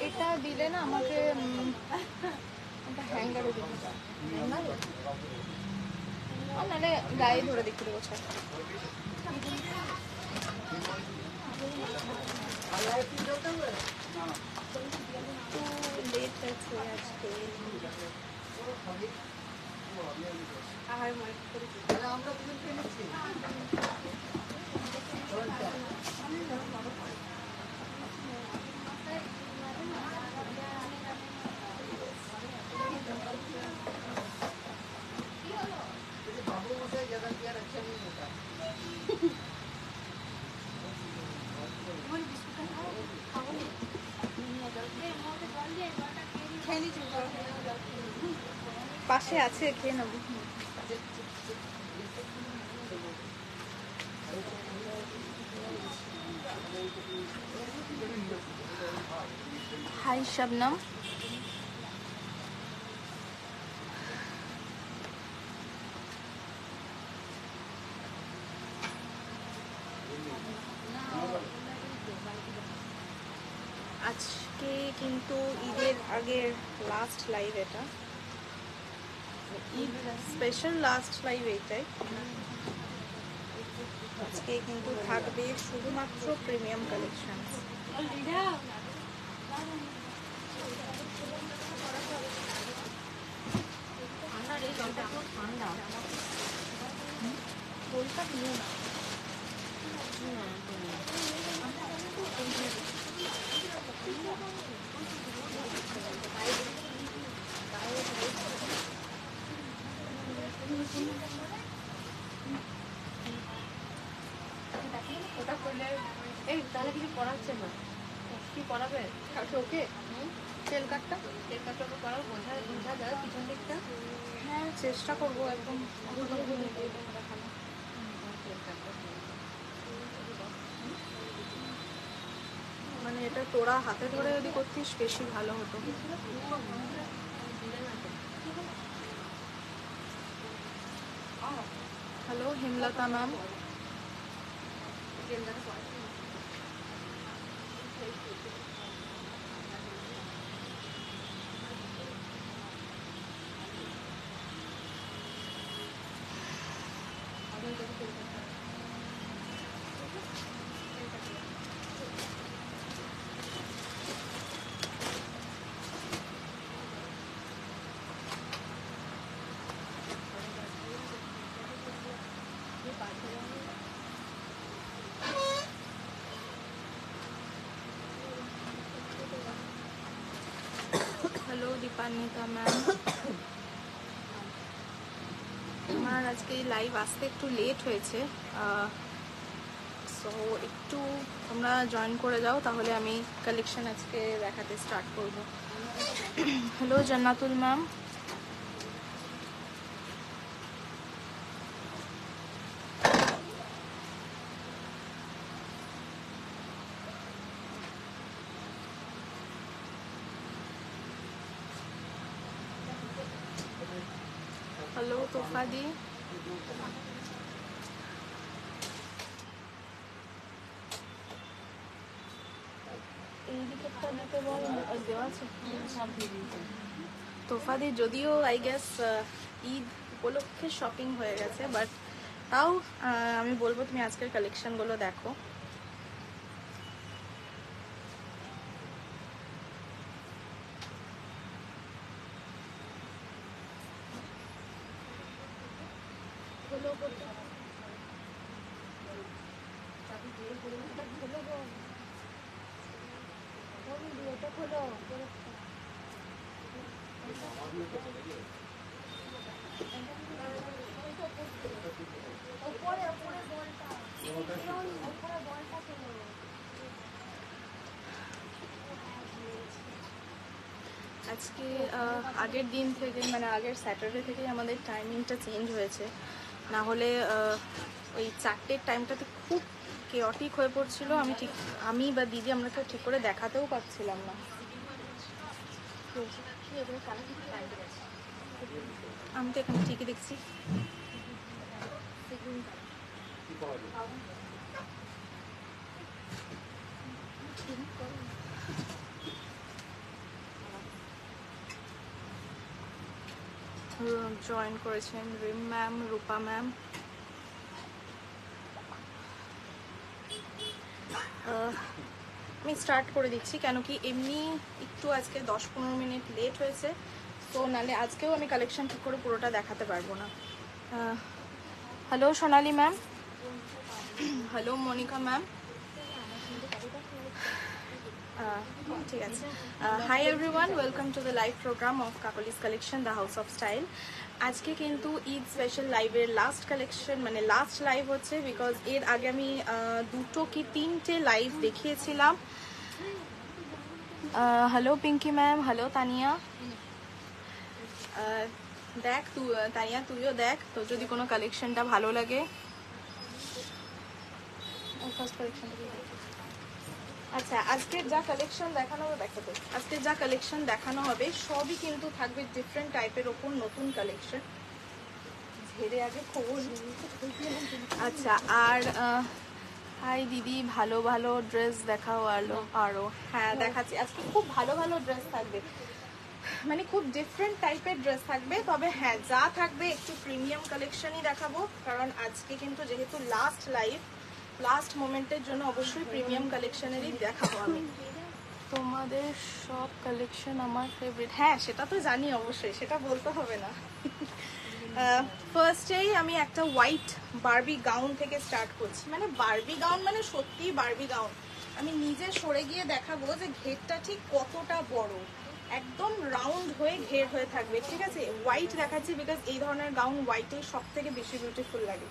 এটা দিলে না আমাকে হ্যাঙ্গারে দিতে চাই, নাহলে গায়ে ধরে দেখতে দেবো। লেট আছে আজকে আর পাশে আছে, খেয়ে নেবো। হাই শবনম, আজকে কিন্তু ঈদের আগের লাস্ট লাইভ, এটা ঈদ স্পেশাল লাস্ট লাইভ এইটাই। আজকে কিন্তু থাকবে শুধুমাত্র প্রিমিয়াম কালেকশন। ওটা করলে এই তাহলে কিছু পড়াচ্ছে না, কি পড়াবে ওকে? তেল কাটটা ওকে পড়াও, বোঝা যায় পিছন দিকটা। হ্যাঁ চেষ্টা করবো একদম। মানে এটা তোরা হাতে ধরে যদি করতিস বেশি ভালো হতো। Hello Hemlata ma'am, hello Dipanwita ma'am. আমার আজকে লাইভ আসতে একটু লেট হয়েছে, সো একটু তোমরা জয়েন করে যাও, তাহলে আমি কালেকশন আজকে দেখাতে স্টার্ট করব। হ্যালো জান্নাতুল ম্যাম। হ্যালো তোফাদি। তোফাদি যদিও আই গেস ঈদ উপলক্ষে শপিং হয়ে গেছে, বাট তাও আমি বলবো তুমি আজকের কালেকশনগুলো দেখো। আজকে আগের দিন থেকে, মানে আগের স্যাটারডে থেকে আমাদের টাইমিংটা চেঞ্জ হয়েছে, না হলে ওই 4টের টাইমটাতে খুব কেওটিক হয়ে পড়ছিল, আমি বা দিদি আমরা তো ঠিক করে দেখাতেও পারছিলাম না। আমি তো এখানে ঠিকই দেখছি। জয়েন করেছেন রিম ম্যাম, রূপা ম্যাম। আমি স্টার্ট করে দিচ্ছি, কেন কি এমনি একটু আজকে 10-15 মিনিট লেট হয়েছে, তো নালে আজকেও আমি কালেকশন ঠিক করে পুরোটা দেখাতে পারবো না। Hello Sonali ma'am, hello Monica ma'am, ঠিক আছে। Hi everyone, welcome to the live program of Kakoli's collection, the house of style. আজকে কিন্তু ঈদ স্পেশাল লাইভের লাস্ট কালেকশন, মানে লাস্ট লাইভ হচ্ছে, বিকজ এর আগে আমি 2 কি 3টে লাইভ দেখিয়েছিলাম। Hello Pinky ma'am, hello Tania. দেখ তানিয়া, তুইও দেখ, তো যদি কোনো কালেকশনটা ভালো লাগে। আচ্ছা, আজকের যা কালেকশন দেখানো হবে, দেখাতে আজকের যা কালেকশন দেখানো হবে সবই কিন্তু থাকবে ডিফারেন্ট টাইপের ওপর, নতুন কালেকশন। ঝেড়ে আগে খবর। আচ্ছা, আর হাই দিদি, ভালো ভালো ড্রেস দেখাও আরো। হ্যাঁ দেখাচ্ছি, আজকে খুব ভালো ভালো ড্রেস থাকবে, মানে খুব ডিফারেন্ট টাইপের ড্রেস থাকবে। তবে হ্যাঁ, যা থাকবে একটু প্রিমিয়াম কালেকশনই দেখাবো, কারণ আজকে কিন্তু যেহেতু লাস্ট লাইভ, লাস্ট মোমেন্টের জন্য অবশ্যই প্রিমিয়াম কালেকশনেরই দেখাবো আমি। তোমাদের সব কালেকশন আমার ফেভারিট, হ্যাঁ সেটা তো জানি অবশ্যই, সেটা বলতে হবে না। ফার্স্টেই আমি একটা হোয়াইট বারবি গাউন থেকে স্টার্ট করছি, মানে বারবি গাউন মানে সত্যিই বারবি গাউন। আমি নিজে সরে গিয়ে দেখাবো যে ঘেরটা ঠিক কতটা বড়, একদম রাউন্ড হয়ে ঘের হয়ে থাকবে, ঠিক আছে। হোয়াইট দেখাচ্ছি বিকজ এই ধরনের গাউন হোয়াইটেই সব থেকে বেশি বিউটিফুল লাগে।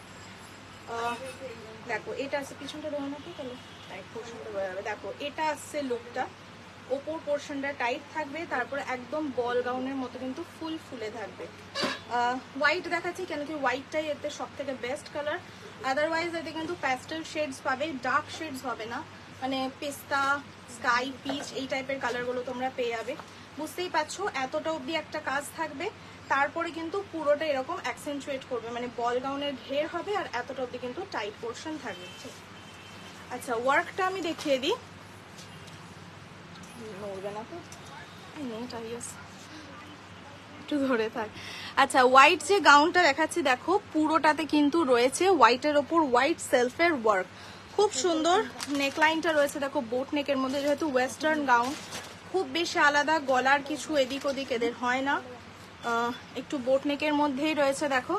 দেখো এটা আছে, পিছনটা দেবো নাকি, তাহলে টাইট পোর্শনটা বোঝা যাবে। দেখো এটা আসছে লুকটা, ওপর পোর্শনটা টাইট থাকবে, তারপরে একদম বল গাউনের মতো কিন্তু ফুল ফুলে থাকবে। হোয়াইট দেখাচ্ছি কেন কি হোয়াইটটাই এতে সব থেকে বেস্ট কালার। আদারওয়াইজ এতে কিন্তু প্যাস্টেল শেডস পাবে, ডার্ক শেডস হবে না, মানে পেস্তা, স্কাই, পিচ এই টাইপের কালারগুলো তোমরা পেয়ে যাবে। বুঝতেই পারছো এতটা অবধি একটা কাজ থাকবে, তারপরে কিন্তু পুরোটা এরকম অ্যাকসেন্টুয়েট করবে, মানে বল গাউনের ঘের হবে আর এতটা অবধি কিন্তু টাইট পোর্শন থাকবে। আচ্ছা, ওয়ার্কটা আমি দেখিয়ে দিই, নড়বে না তো, একটু ধরে থাক। আচ্ছা, হোয়াইট যে গাউনটা দেখাচ্ছি দেখো, পুরোটাতে কিন্তু রয়েছে হোয়াইটের ওপর হোয়াইট সেলফের ওয়ার্ক, খুব সুন্দর। নেকলাইনটা রয়েছে দেখো বোট নেকের মধ্যে, যেহেতু ওয়েস্টার্ন গাউন খুব বেশি আলাদা গলার কিছু এদিক ওদিক এদের হয় না, একটু বোট নেকের মধ্যেই রয়েছে। দেখো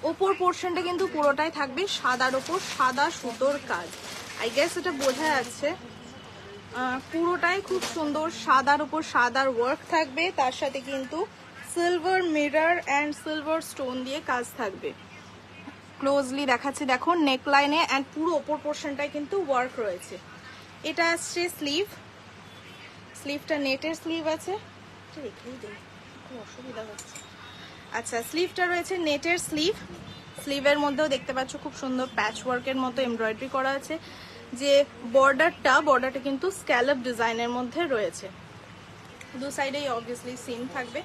ওপর পোর্শনটা কিন্তু পুরোটাই থাকবে সাদার ওপর সাদা সুতোর কাজ, আই গেস এটা বোঝা যাচ্ছে। পুরোটাই খুব সুন্দর সাদার উপর সাদার ওয়ার্ক থাকবে, তার সাথে কিন্তু silver mirror and silver stone দিয়ে কাজ থাকবে। ক্লোজলি দেখাচ্ছি দেখো নেকলাইনে অ্যান্ড পুরো ওপর পোর্শনটাই কিন্তু ওয়ার্ক রয়েছে। এটা আসছে স্লিভ, স্লিভটা নেটের স্লিভ আছে, রেখেই দেই খুব অসুবিধা হচ্ছে। আচ্ছা, স্লিভটা রয়েছে নেটের স্লিভ, স্লিভের মধ্যেও দেখতে পাচ্ছ খুব সুন্দর প্যাচ ওয়ার্কের মতো এমব্রয়ডারি করা আছে। যে বর্ডারটা কিন্তু স্ক্যালপ ডিজাইনের মধ্যে রয়েছে, দু সাইডেই অবভিয়াসলি সিন থাকবে।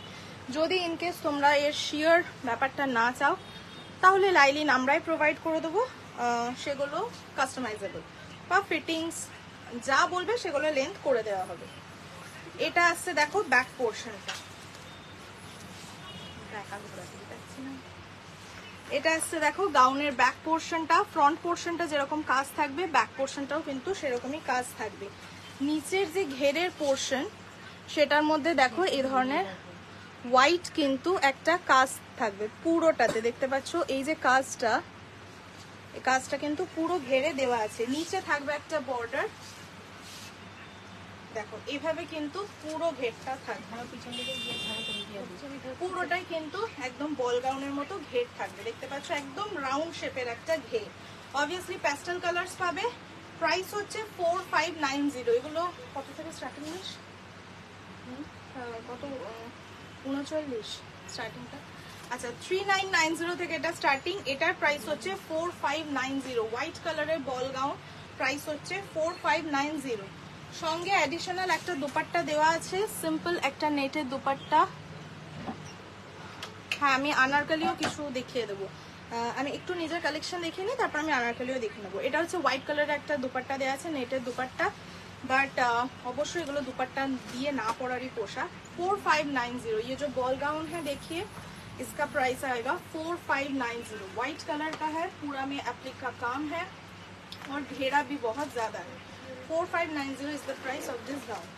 যদি ইনকেস তোমরা এর শিয়ার ব্যাপারটা না চাও তাহলে লাইলিন আমরাই প্রোভাইড করে দেবো, সেগুলো কাস্টমাইজেবল বা ফিটিংস যা বলবে সেগুলো লেন্থ করে দেওয়া হবে। এটা আসছে দেখো ব্যাক পোর্শনটা, এটা আসছে দেখো গাউনের ব্যাক পোর্শনটা, ফ্রন্ট পোর্শনটা যেরকম কাজ থাকবে ব্যাক পোর্শনটাও কিন্তু সেরকমই কাজ থাকবে। নিচের যে ঘেরের পোর্শন সেটার মধ্যে দেখো এই ধরনের হোয়াইট কিন্তু একটা কাজ থাকবে পুরোটাতে, দেখতে পাচ্ছ এই যে কাজটা, এই কাজটা কিন্তু পুরো ঘেরে দেওয়া আছে। নিচে থাকবে একটা বর্ডার, দেখো এইভাবে কিন্তু পুরো ঘেরটা থাকবে, পুরোটাই কিন্তু একদম বল গাউনের মতো ঘের থাকবে, দেখতে পাচ্ছ একদম রাউন্ড শেপের একটা ঘের। অবভিয়াসলি প্যাস্টেল কালার্স পাবে, প্রাইস হচ্ছে 4590। এগুলো কত থেকে স্টার্টিং? কত 39 স্টার্টিংটা। আচ্ছা 3990 থেকে এটা স্টার্টিং, এটার প্রাইস হচ্ছে 4590। হোয়াইট কালারের বল গাউন, প্রাইস হচ্ছে 4590। সঙ্গে অ্যাডিশনাল একটা দুপাট্টা দেওয়া আছে, সিম্পল একটা নেটের দুপাট্টা। হ্যাঁ আমি আনারকলিও কিছু দেখিয়ে দেবো, আমি একটু নিজের কালেকশন দেখে নিই, তারপর আমি আনারকলিও দেখে নেবো। এটা হচ্ছে হোয়াইট কালারের একটা দুপাট্টা দেওয়া আছে, নেটের দুপাট্টা, বাট অবশ্যই এগুলো দুপাট্টা দিয়ে না পরারই পোশাক। 4590। ये जो बॉल गाउन है देखिए, इसका प्राइस आएगा 4590। व्हाइट कलर का है, पूरा में एप्लिक का काम है और घेरा भी बहुत ज्यादा है। 4590 is the price of this gown.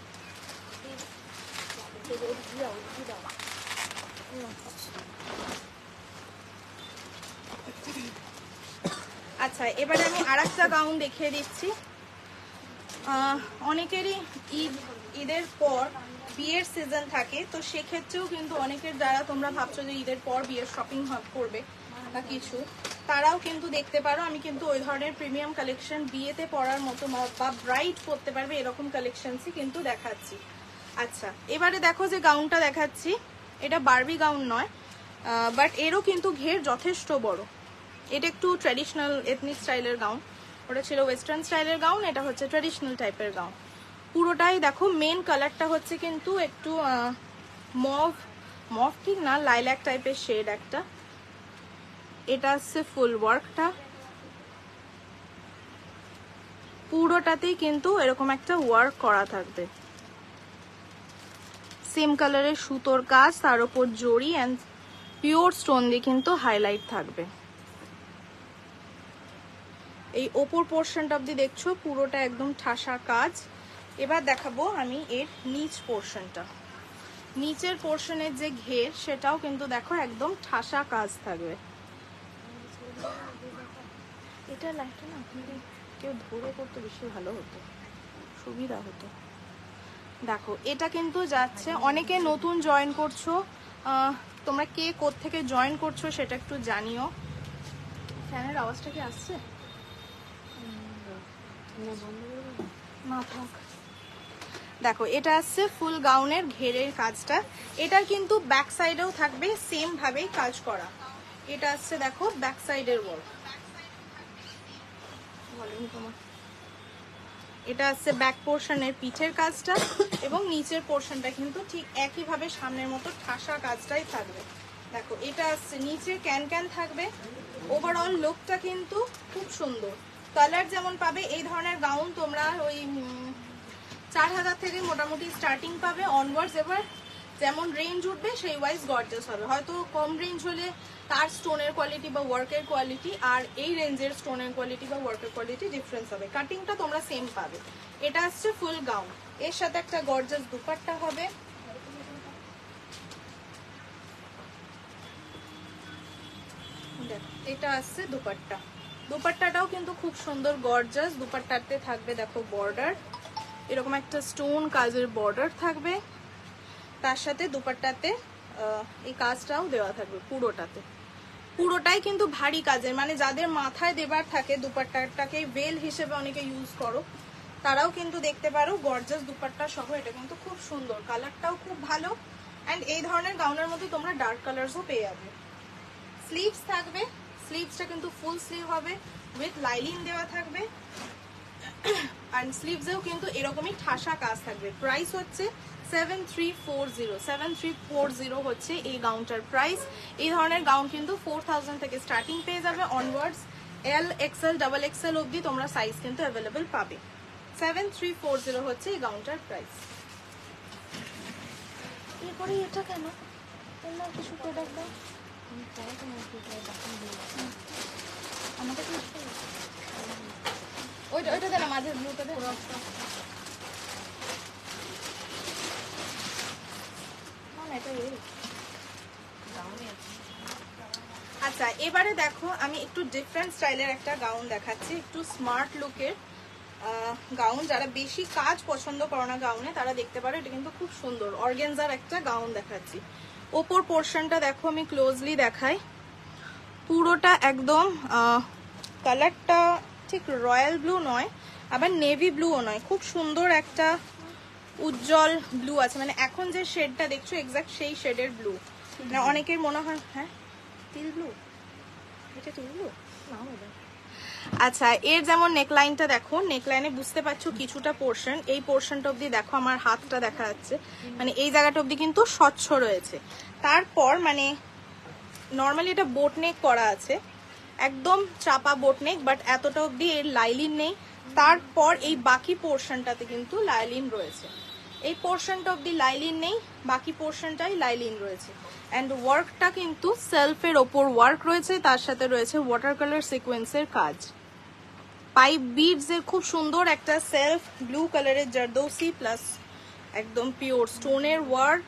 আচ্ছা এবারে আমি আরেকটা গাউন দেখিয়ে দিচ্ছি। অনেকেরই ঈদের পর বিয়ের সিজন থাকে, তো সেক্ষেত্রেও কিন্তু অনেকের যারা তোমরা ভাবছো যে ঈদের পর বিয়ের শপিং করবে বা কিছু, তারাও কিন্তু দেখতে পারো। আমি কিন্তু ওই ধরনের প্রিমিয়াম কালেকশন বিয়েতে পরার মতো বা ব্রাইট পরতে পারবে এরকম কালেকশনসই কিন্তু দেখাচ্ছি। আচ্ছা এবারে দেখো যে গাউনটা দেখাচ্ছি, এটা বারবি গাউন নয়, বাট এরও কিন্তু ঘের যথেষ্ট বড়। এটা একটু ট্র্যাডিশনাল এথনিক স্টাইলের গাউন, ওটা ছিল ওয়েস্টার্ন স্টাইলের গাউন, এটা হচ্ছে ট্র্যাডিশনাল টাইপের গাউন। পুরোটাই দেখো মেন কালারটা হচ্ছে কিন্তু একটু মভ ঠিক না, লাইল্যাক টাইপের শেড একটা। এটা হচ্ছে ফুল ওয়ার্কটা, পুরোটাতেই কিন্তু এরকম একটা ওয়ার্ক করা থাকবে, সেম কালারের সুতোর কাজ, তার উপর জড়ি অ্যান্ড পিওর স্টোন দিয়ে কিন্তু হাইলাইট থাকবে। এই ওপর পোর্শনটা অব্দি দেখছো পুরোটা একদম ঠাসা কাজ। এবার দেখাবো আমি এর নিচ পোর্শনটা। নিচের পোর্শনের যে ঘের সেটাও কিন্তু দেখো একদম ঠাসা কাজ থাকবে। এটা লাইটটা না কেউ ধরে করতে বেশি ভালো হতো, সুবিধা হতো। দেখো এটা কিন্তু যাচ্ছে, অনেকে নতুন জয়েন করছো, তোমরা কে কোত্থেকে জয়েন করছো সেটা একটু জানিও। ফ্যানের আওয়াজটা কি আসছে? না থাক। দেখো এটা আসছে ফুল গাউনের ঘেরের কাজটা, এটার কিন্তু ব্যাক সাইডেও থাকবে সেম ভাবেই কাজ করা। এটা আসছে দেখো ব্যাক সাইডের ওয়ার্ক, এটা আসছে ব্যাক পোর্শনের পিঠের কাজটা, এবং নিচের পোর্শনটা কিন্তু ঠিক একইভাবে সামনের মতো ঠাসা কাজটাই থাকবে। দেখো এটা আসছে নিচে ক্যান ক্যান থাকবে। ওভারঅল লুকটা কিন্তু খুব সুন্দর। কালার যেমন পাবে এই ধরনের গাউন তোমরা ওই 4000 থেকে মোটামুটি স্টার্টিং পাবে অনওয়ার্ডস। এবার যেমন রেঞ্জ উঠবে সেই ওয়াইজ গর্জাস হবে। হয়তো কম রেঞ্জ হলে তার স্টোনের কোয়ালিটি বা ওয়ার্কের কোয়ালিটি আর এই রেঞ্জের স্টোনের কোয়ালিটি বা ওয়ার্কের কোয়ালিটি ডিফারেন্স হবে। কাটিংটা তোমরা সেম পাবে। এটা আসছে ফুল গাউন, এর সাথে একটা গর্জাস দুপাট্টা হবে। এটা আসছে দুপাট্টা, দুপাট্টাটাও কিন্তু খুব সুন্দর গর্জাস। দুপাট্টাতে থাকবে দেখো বর্ডার, এরকম একটা স্টোন কাজের বর্ডার থাকবে, তার সাথে দুপাট্টাতে এই কাজটাও দেওয়া থাকবে পুরোটাতে। পুরোটাই কিন্তু ভারী কাজের, মানে যাদের মাথায় দেবার থাকে দুপাট্টাটাকে ভেল হিসেবে অনেকে ইউজ করো, তারাও কিন্তু দেখতে পারো গর্জাস দুপাট্টা সহ। এটা কিন্তু খুব সুন্দর, কালারটাও খুব ভালো। অ্যান্ড এই ধরনের গাউনের মধ্যে তোমরা ডার্ক কালারসও পেয়ে যাবে। স্লিভস থাকবে, স্লিভসটা কিন্তু ফুল স্লিভ হবে উইথ লাইলিন দেওয়া থাকবে, অ্যান্ড স্লিভসেও কিন্তু এরকমই ঠাসা কাজ থাকবে। প্রাইস হচ্ছে 7340 হচ্ছে এই গাউনটার প্রাইস। এই ধরনের গাউন কিন্তু 4000 থেকে স্টার্টিং পেয়ে যাবে onwards. L XL double XL অবধি তোমরা সাইজ কিন্তু অ্যাভেলেবেল পাবে। 7340 হচ্ছে এই গাউনটার প্রাইস। এরপরে এটা কেন অন্য কিছু প্রোডাক্ট দাও আমাকে, ওইটা দেন মাঝে ব্লুটা দেন। আচ্ছা এবারে দেখো আমি একটু ডিফারেন্ট স্টাইলের একটা গাউন দেখাচ্ছি, একটু স্মার্ট লুকের গাউন। যারা বেশি কাজ পছন্দ করো না গাউনে তারা দেখতে পারো, এটা কিন্তু খুব সুন্দর অর্গানজার একটা গাউন দেখাচ্ছি। ওপর পোর্শনটা দেখো আমি ক্লোজলি দেখাই, পুরোটা একদম কালারটা ঠিক রয়্যাল ব্লু নয় আবার নেভি ব্লুও নয়, খুব সুন্দর একটা উজ্জ্বল ব্লু আছে, মানে এখন যে শেডটা দেখছো এক্স্যাক্ট সেই শেডের ব্লু। না অনেকের মনে হয় হ্যাঁ টিল ব্লু, এটা টিল ব্লু না ওটা। আচ্ছা এর যেমন নেকলাইনটা দেখো, নেকলাইনে বুঝতে পারছো কিছুটা পোর্শন, এই পোর্শনটা অবধি দেখো আমার হাতটা দেখা যাচ্ছে, মানে এই জায়গাটা অবধি কিন্তু স্বচ্ছ রয়েছে। তারপর মানে নর্মালি এটা বোট নেক করা আছে, একদম চাপা বোট নেক, বাট এতটা অবধি এর লাইলিন নেই। তারপর এই বাকি পোর্শনটাতে কিন্তু লাইলিন রয়েছে, এই পোর্শনটা অবধি লাইলিন নেই, বাকি পোর্শনটাই লাইলিন রয়েছে। অ্যান্ড ওয়ার্কটা কিন্তু সেলফের ওপর ওয়ার্ক রয়েছে, তার সাথে রয়েছে ওয়াটার কালার সিকোয়েন্সের কাজ। পাইপ বিডস এর খুব সুন্দর একটা সেলফ ব্লু কালারের জারদৌসি প্লাস একদম পিওর স্টোনের ওয়ার্ক।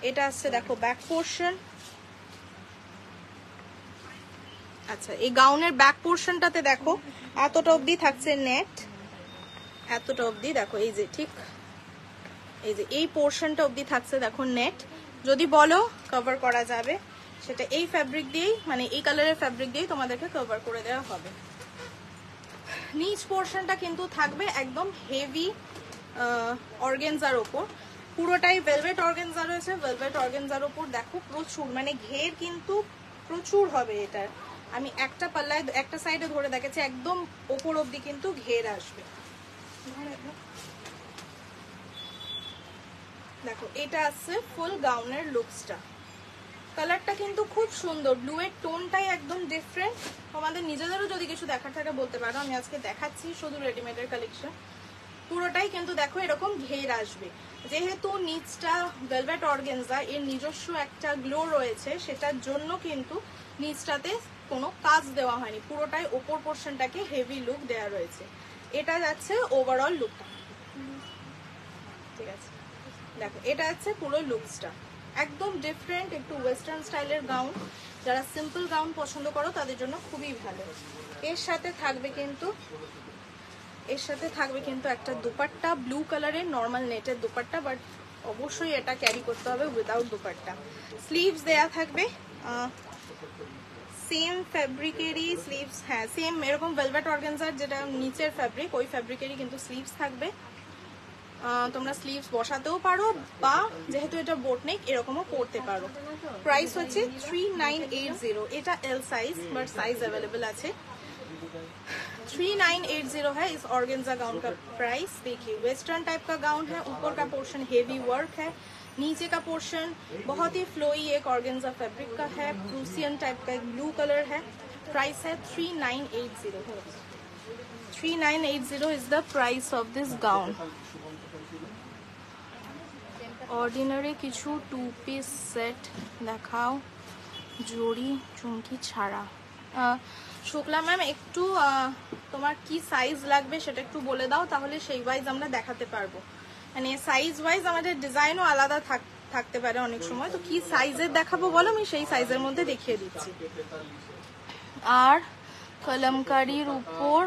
এটা আসছে দেখো ব্যাক পোর্শন। আচ্ছা এই গাউনের ব্যাক পোর্শনটাতে দেখো এতটা অবধি থাকছে নেট, এতটা অবধি দেখো এই যে ঠিক এই যে এই পোর্শনটা অবধি থাকছে দেখো নেট। যদি বলো কভার করা যাবে সেটা এই ফ্যাব্রিক দিয়েই, মানে এই কালারের ফ্যাব্রিক দিয়েই তোমাদেরকে কভার করে দেওয়া হবে। নিচ পোর্শনটা কিন্তু থাকবে একদম হেভি অর্গানজার ওপর, পুরোটাই ভেলভেট অর্গানজা রয়েছে। ভেলভেট অর্গানজার ওপর দেখো প্রচুর মানে ঘের কিন্তু প্রচুর হবে এটার। আমি একটা পাল্লায় একটা সাইডে ধরে দেখেছি একদম ওপর অবধি কিন্তু ঘের আসবে। দেখো এটা আছে ফুল গাউনের লুকসটা, কালারটা কিন্তু খুব সুন্দর, ব্লু এর টোনটাই একদম ডিফারেন্ট। তোমাদের নিজেদেরও যদি কিছু দেখার থাকে বলতে পারো, আমি আজকে দেখাচ্ছি শুধু রেডিমেডের কালেকশন। পুরোটাই কিন্তু দেখো এরকম ঘের আসবে, যেহেতু নিচটা ভেলভেট অর্গানজা এর নিজস্ব একটা গ্লো রয়েছে, সেটার জন্য কিন্তু নিচটাতে কোনো কাজ দেওয়া হয়নি, পুরোটাই ওপর পোর্শনটাকে হেভি লুক দেওয়া রয়েছে। এটা যাচ্ছে ওভারঅল লুকটা, ঠিক আছে দেখো এটা হচ্ছে পুরো লুকসটা একদম ডিফারেন্ট, একটু ওয়েস্টার্ন স্টাইলের গাউন। যারা সিম্পল গাউন পছন্দ করো তাদের জন্য খুবই ভালো। এর সাথে থাকবে কিন্তু একটা দুপাট্টা, ব্লু কালারের নর্মাল নেটের দুপাট্টা, বাট অবশ্যই এটা ক্যারি করতে হবে উইদাউট দুপাট্টা। স্লিভস দেয়া থাকবে সেম ফ্যাব্রিকেরই স্লিভস, হ্যাঁ সেম এরকম ভেলভেট অর্গানজার যেটা নিচের ফ্যাব্রিক ওই ফ্যাব্রিকেরই কিন্তু স্লিভস থাকবে। তোমরা স্লিভস বসাতেও পারো বা যেহেতু এটা বোট নেক এরকমও পরতে পারো। প্রাইস হচ্ছে 3980, এটা L size but size available আছে। 3980 है इस ऑर्गेन्जा गाउन का प्राइस। देखिए वेस्टर्न टाइप का गाउन है, ऊपर का पोर्शन हेवी वर्क है, नीचे का पोर्शन बहुत ही फ्लोई एक ऑर्गेन्जा फैब्रिक का है, प्रूसियन टाइप का एक ब्लू कलर है। प्राइस है 3980। 3980 is the price of this gown। Ordinary কিছু টু পিস সেট দেখাও জড়ি চুমকি ছাড়া। শুক্লা ম্যাম একটু তোমার কি সাইজ লাগবে সেটা একটু বলে দাও, তাহলে সেই ওয়াইজ আমরা দেখাতে পারবো। মানে সাইজ ওয়াইজ আমাদের ডিজাইনও আলাদা থাকতে পারে অনেক সময়, তো কি সাইজের দেখাবো বলো, আমি সেই সাইজের মধ্যে দেখিয়ে দিচ্ছি। আর কলমকারির উপর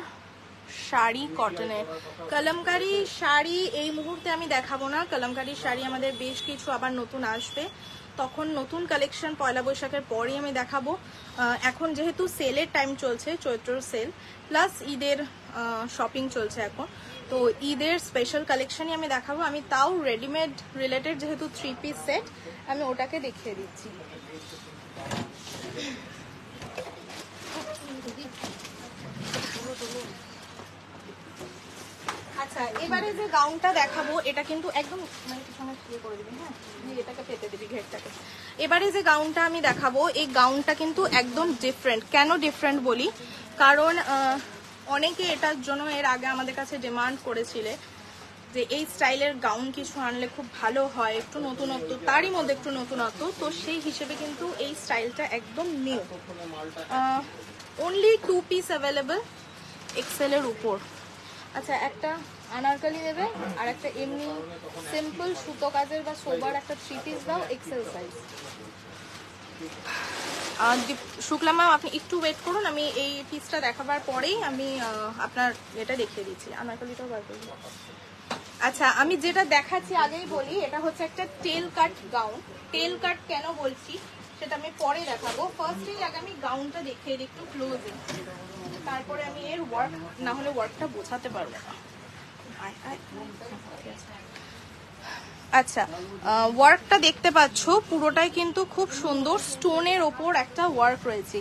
শাড়ি কটনের, কলমকারি শাড়ি এই মুহূর্তে আমি দেখাবো না। কলমকারি শাড়ি আমাদের বেশ কিছু আবার নতুন আসবে, তখন নতুন কালেকশন পয়লা বৈশাখের পরই আমি দেখাবো। এখন যেহেতু সেলের টাইম চলছে, চৈত্র সেল প্লাস ঈদের শপিং চলছে এখন, তো ঈদের স্পেশাল কালেকশনই আমি দেখাবো। আমি তাও রেডিমেড রিলেটেড যেহেতু 3 পিস সেট, আমি ওটাকে দেখিয়ে দিচ্ছি। আচ্ছা এবারে যে গাউনটা দেখাবো এটা কিন্তু একদম মানে পিছনে ইয়ে করে দিবি, হ্যাঁ এটাকে পেতে দিবি ঘেরটাকে। এবারে যে গাউনটা আমি দেখাবো এই গাউনটা কিন্তু একদম ডিফারেন্ট। কেন ডিফারেন্ট বলি, কারণ অনেকে এটার জন্য এর আগে আমাদের কাছে ডিমান্ড করেছিলে যে এই স্টাইলের গাউন কিছু আনলে খুব ভালো হয়, একটু নতুনত্ব, তারই মধ্যে একটু নতুনত্ব, তো সেই হিসেবে কিন্তু এই স্টাইলটা একদম নিউ। অনলি 2 পিস অ্যাভেলেবল এক্সেলের উপর। আচ্ছা একটা আনারকলি দেবে আর একটা এমনি সিম্পল সুতো কাজের বা সোবার একটা 3 পিস দাও এক্সেল সাইজ। শুক্লা ম্যাম আপনি একটু ওয়েট করুন, আমি এই পিসটা দেখাবার পরেই আমি আপনার এটা দেখিয়ে দিচ্ছি। আনারকলিটাও বার করবো। আচ্ছা আমি যেটা দেখাচ্ছি আগেই বলি, এটা হচ্ছে একটা টেল কাট গাউন। টেল কাট কেন বলছি সেটা আমি পরে দেখাবো, ফার্স্টেই আগে আমি গাউনটা দেখিয়ে দিই একটু ক্লোজে, তারপরে আমি এর ওয়ার্ক, না হলে ওয়ার্কটা বোঝাতে পারবো না। আচ্ছা, ওয়ার্কটা দেখতে পাচ্ছ পুরোটাই কিন্তু খুব সুন্দর স্টোনের ওপর একটা ওয়ার্ক রয়েছে।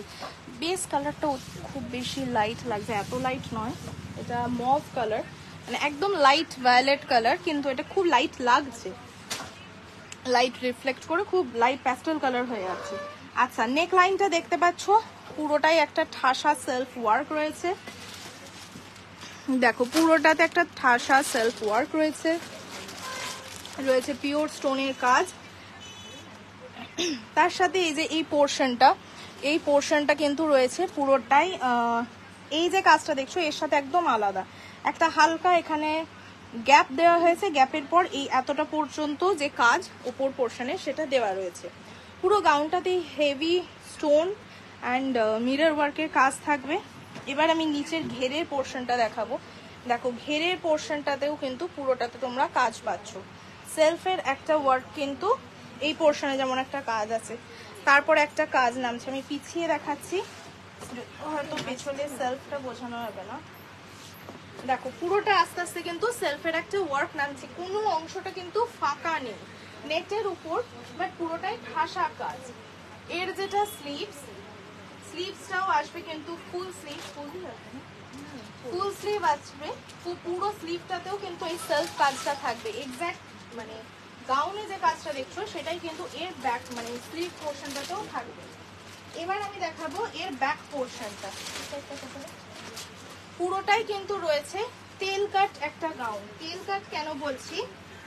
বেস কালারটাও খুব বেশি লাইট লাগছে, এত লাইট নয়, এটা মভ কালার, মানে একদম লাইট ভায়োলেট কালার, কিন্তু এটা খুব লাইট লাগছে, লাইট রিফ্লেক্ট করে খুব লাইট প্যাস্টেল কালার হয়ে যাচ্ছে। আচ্ছা, নেক লাইনটা দেখতে পাচ্ছ পুরোটাই একটা ঠাসা সেলফ ওয়ার্ক রয়েছে। দেখো পুরোটাতে একটা ঠাসা সেলফ ওয়ার্ক রয়েছে, রয়েছে পিওর স্টোনের কাজ। তার সাথে এই যে এই পোর্শনটা কিন্তু রয়েছে পুরোটাই, এই যে কাজটা দেখছো এর সাথে একদম আলাদা, একটা হালকা এখানে গ্যাপ দেওয়া হয়েছে, গ্যাপের পর এই এতটা পর্যন্ত যে কাজ ওপর পোর্শনে সেটা দেওয়া রয়েছে। পুরো গাউনটাতেই হেভি স্টোন অ্যান্ড মিরর ওয়ার্কের কাজ থাকবে। এবার আমি নিচের ঘেরের পোর্শনটা দেখাবো। দেখো ঘেরের পোর্শনটাতেও কিন্তু পুরোটাতে তোমরা কাজ পাচ্ছ, সেলফের একটা ওয়ার্ক কিন্তু এই পোর্শনে যেমন একটা কাজ আছে, তারপর একটা কাজ নামছে, আমি পিছিয়ে দেখাচ্ছি, হয়তো পেছনে সেলফটা বোঝানো হবে না। দেখো পুরোটা আস্তে আস্তে কিন্তু সেলফের একটা ওয়ার্ক নামছে, কোনো অংশটা কিন্তু ফাঁকা নেই নেটের উপর, বাট পুরোটাই ঠাসা কাজ। এর যেটা স্লিভসটাও আসবে কিন্তু ফুল স্লিভ আসবে, পুরো স্লিভটাতেও কিন্তু এই সেলফ কাজটা থাকবে, এক্স্যাক্ট মানে গাউনে যে কাজটা দেখছো সেটাই কিন্তু এর ব্যাক মানে স্লিভ পোর্শনটাতেও থাকবে। এবার আমি দেখাবো এর ব্যাক পোর্শনটা, পুরোটাই কিন্তু রয়েছে টেল কাট একটা গাউন। টেল কাট কেন বলছি,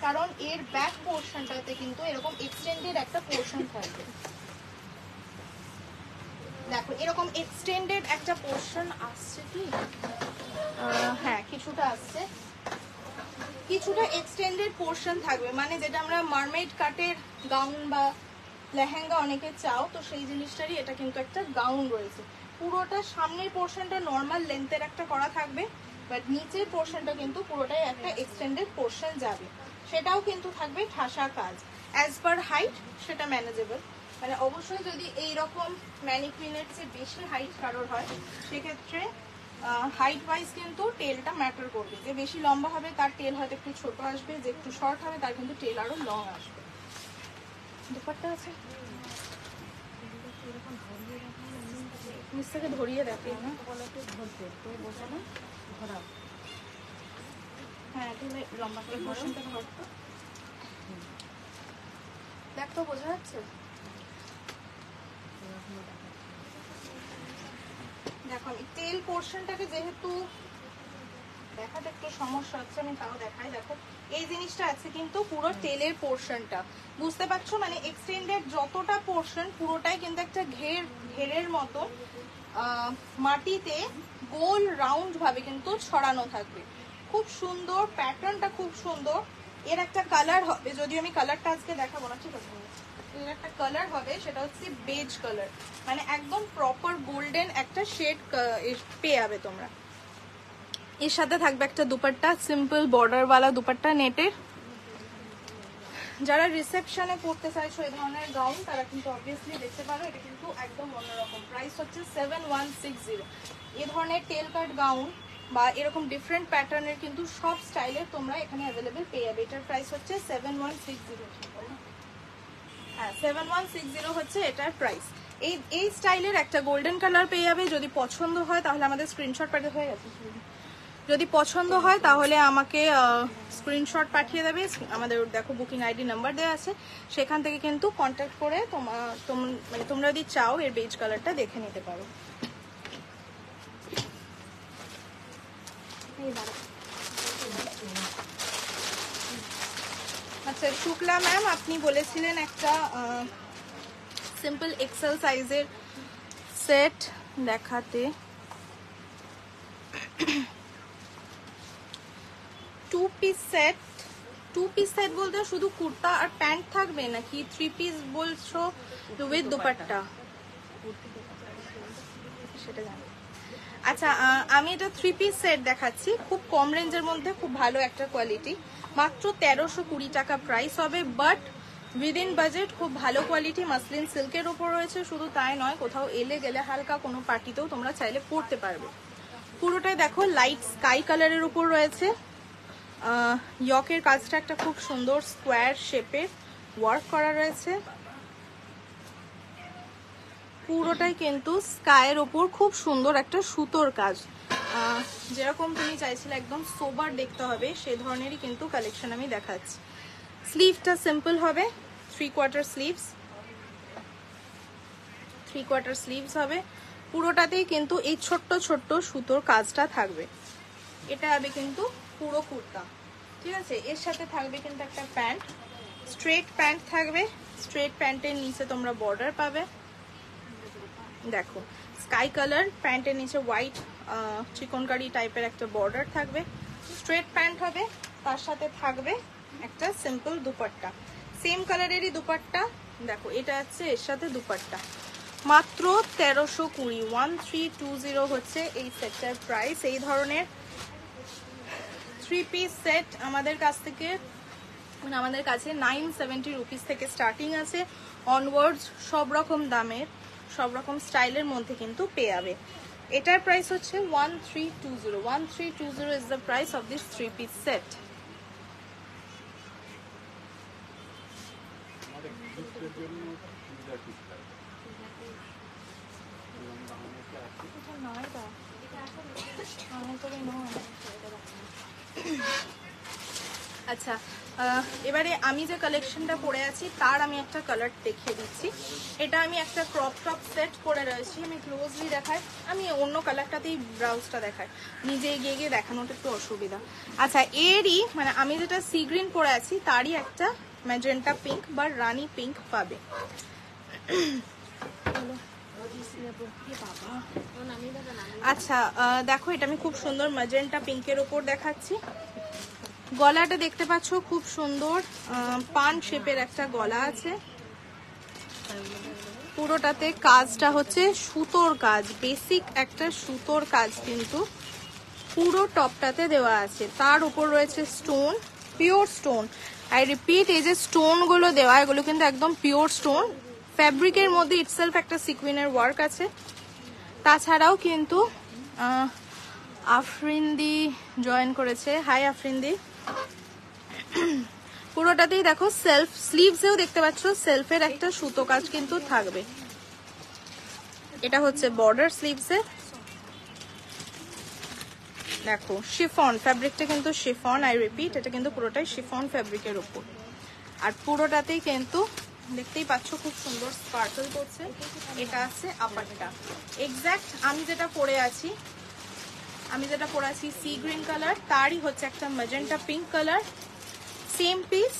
কারণ এর ব্যাক পোর্শনটাতে কিন্তু এরকম এক্সটেন্ডেড একটা পোর্শন থাকবে। দেখো এরকম এক্সটেন্ডেড একটা পোর্শন আসছে কি, হ্যাঁ কিছুটা আসছে, কিছুটা এক্সটেন্ডেড পোর্শন থাকবে, মানে যেটা আমরা মারমেড কাটের গাউন বা লেহেঙ্গা অনেকে চাও, তো সেই জিনিসটারই এটা কিন্তু একটা গাউন রয়েছে। পুরোটা সামনের পোর্শনটা নর্মাল লেন্থের একটা করা থাকবে, বাট নিচের পোর্শনটা কিন্তু পুরোটাই একটা এক্সটেন্ডেড পোর্শন যাবে, সেটাও কিন্তু থাকবে ঠাসা কাজ। অ্যাজ পার হাইট সেটা ম্যানেজেবল, মানে অবশ্যই যদি এইরকম ম্যানিকুইনের চেয়ে বেশি হাইট কারোর হয় সেক্ষেত্রে হাইট ওয়াইজ কিন্তু টেলটা ম্যাটার করবে, যে বেশি লম্বা হবে তার টেল হয়তো একটু ছোট আসবে, যে একটু শর্ট হবে তার কিন্তু টেল আরো লং আসবে। দুপাট্টা আছে নিচ থেকে ধরিয়ে দেখে না, হ্যাঁ তুমি লম্বা করে পোর্শনটা ধরতো, দেখ তো বোঝা যাচ্ছে। দেখো আমি টেল পোর্শনটাকে যেহেতু দেখাতে একটু সমস্যা হচ্ছে, আমি তাও দেখাই। দেখো এই জিনিসটা আছে কিন্তু পুরো টেলের পোর্শনটা, বুঝতে পারছো, মানে এক্সটেন্ডেড যতটা পোর্শন পুরোটাই কিন্তু একটা ঘেরের মতো মাটিতে গোল রাউন্ড ভাবে কিন্তু ছড়ানো থাকবে, খুব সুন্দর প্যাটার্নটা, খুব সুন্দর। এর একটা কালার হবে, যদিও আমি কালারটা আজকে দেখাবো না, ঠিক আছে, এর একটা কালার হবে, সেটা হচ্ছে বেজ কালার, মানে একদম প্রপার গোল্ডেন একটা শেড পেয়ে যাবে তোমরা। এর সাথে থাকবে একটা দুপাট্টা, সিম্পল বর্ডারওয়ালা দুপাট্টা নেটের। যারা রিসেপশনে পড়তে চাইছো এই ধরনের গাউন তারা কিন্তু অবভিয়াসলি দেখতে পারো, এটা কিন্তু একদম অন্যরকম। প্রাইস হচ্ছে 7160। এই ধরনের টেল কাট গাউন বা এরকম ডিফারেন্ট প্যাটার্নের কিন্তু সব স্টাইলের তোমরা এখানে অ্যাভেলেবেল পেয়ে যাবে। এটার প্রাইস হচ্ছে 7160। হ্যাঁ 7160 হচ্ছে এটার প্রাইস। এই স্টাইলের একটা গোল্ডেন কালার পেয়ে যাবে, যদি পছন্দ হয় তাহলে আমাদের স্ক্রিনশট পাঠাতে হয়ে গেছে, যদি পছন্দ হয় তাহলে আমাকে স্ক্রিনশট পাঠিয়ে দেবে, আমাদের দেখো বুকিং আইডি নাম্বার দেওয়া আছে, সেখান থেকে কিন্তু কন্ট্যাক্ট করে মানে তোমরা যদি চাও এর বেজ কালারটা দেখে নিতে পারো। আচ্ছা শুক্লা ম্যাম, আপনি বলেছিলেন একটা সিম্পল এক্সেল সাইজের সেট দেখাতে, টু পিস সেট বলতে শুধু কুর্তা আর প্যান্ট থাকবে নাকি 3 পিস বলছো উইথ দুপাট্টা, সেটা জানি। আচ্ছা আমি এটা 3 পিস সেট দেখাচ্ছি, খুব কম রেঞ্জের মধ্যে খুব ভালো একটা কোয়ালিটি, মাত্র 1320 টাকা প্রাইস হবে, বাট উইদিন বাজেট, খুব ভালো কোয়ালিটি, মাসলিন সিল্কের উপর রয়েছে। শুধু তাই নয়, কোথাও এলে গেলে হালকা কোনো পার্টিতেও তোমরা চাইলে পরতে পারবে। পুরোটাই দেখো লাইট স্কাই কালারের উপর রয়েছে, ইয়কের কাজটা একটা খুব সুন্দর স্কোয়ার শেপের ওয়ার্ক করা রয়েছে। পুরোটাই কিন্তু স্কাইয়ের ওপর খুব সুন্দর একটা সুতোর কাজ। যেরকম তুমি চাইছিলে একদম সোবার দেখতে হবে সে ধরনেরই কিন্তু কালেকশন আমি দেখাচ্ছি। স্লিভটা সিম্পল হবে, 3/4 স্লিভস, 3/4 স্লিভস হবে। পুরোটাতেই কিন্তু এই ছোট্ট ছোট্ট সুতোর কাজটা থাকবে। এটা হবে কিন্তু পুরো কুর্তা, ঠিক আছে। এর সাথে থাকবে কিন্তু একটা প্যান্ট, স্ট্রেট প্যান্ট থাকবে। স্ট্রেট প্যান্টের নিচে তোমরা বর্ডার পাবে, দেখো স্কাই কালার, প্যান্টের নিচে হোয়াইট চিকনকারি টাইপের একটা বর্ডার থাকবে। স্ট্রেট প্যান্ট হবে, তার সাথে থাকবে একটা সিম্পল দুপাট্টা, সেম কালারেরই দুপাট্টা। দেখো এটা আছে এর সাথে দুপাট্টা, মাত্র 1320, 1320 হচ্ছে এই সেটটার প্রাইস। এই ধরনের 3 পিস সেট আমাদের কাছ থেকে, মানে আমাদের কাছে 970 রুপিস থেকে স্টার্টিং আছে, অনওয়ার্ডস সব রকম দামের সব রকম স্টাইলের মধ্যে কিন্তু পেয়ে যাবে। এটার প্রাইস হচ্ছে 1320, 1320 is the price of this 3 piece set. আচ্ছা, এবারে আমি যে কালেকশনটা পরে আছি তার আমি একটা কালার দেখিয়ে দিচ্ছি। এটা আমি একটা ক্রপ টপ সেট পরে রয়েছি, আমি ক্লোজলি দেখাই, আমি অন্য কালারটাতেই ব্লাউজটা দেখাই, নিজে গিয়ে গিয়ে দেখানোটা একটু অসুবিধা। আচ্ছা, এরই মানে আমি যেটা সি গ্রিন পরে আছি তারই একটা ম্যাজেন্টা পিঙ্ক বা রানি পিঙ্ক পাবে। আচ্ছা দেখো, এটা আমি খুব সুন্দর ম্যাজেন্টা পিঙ্কের ওপর দেখাচ্ছি। গলাটা দেখতে পাচ্ছ খুব সুন্দর পান শেপের একটা গলা আছে। পুরোটাতে কাজটা হচ্ছে সুতোর কাজ, বেসিক একটা সুতোর কাজ কিন্তু পুরো টপটাতে দেওয়া আছে। তার উপর রয়েছে stone, pure stone. I repeat, এই যে স্টোন গুলো দেওয়া এগুলো কিন্তু একদম পিওর স্টোন। ফ্যাব্রিকের মধ্যে ইটসেলফ একটা সিকুইনের ওয়ার্ক আছে। তাছাড়াও কিন্তু আফরিন্দি জয়েন করেছে, হাই আফরিন্দি। পুরোটাতেই দেখো সেলফ, স্লিভসেও দেখতে পাচ্ছ সেলফের একটা সুতো কাজ কিন্তু থাকবে। এটা হচ্ছে বর্ডার স্লিভসে, দেখো শিফন ফ্যাব্রিকটা কিন্তু শিফন, আই রিপিট এটা কিন্তু পুরোটাই শিফন ফ্যাব্রিকের উপর। আর পুরোটাতেই কিন্তু দেখতেই পাচ্ছ খুব সুন্দর স্পার্কল করছে। এটা আছে আপারটা, এক্স্যাক্ট আমি যেটা পরে আছি সি গ্রিন কালার, তারই হচ্ছে একটা magenta pink colour. Same piece,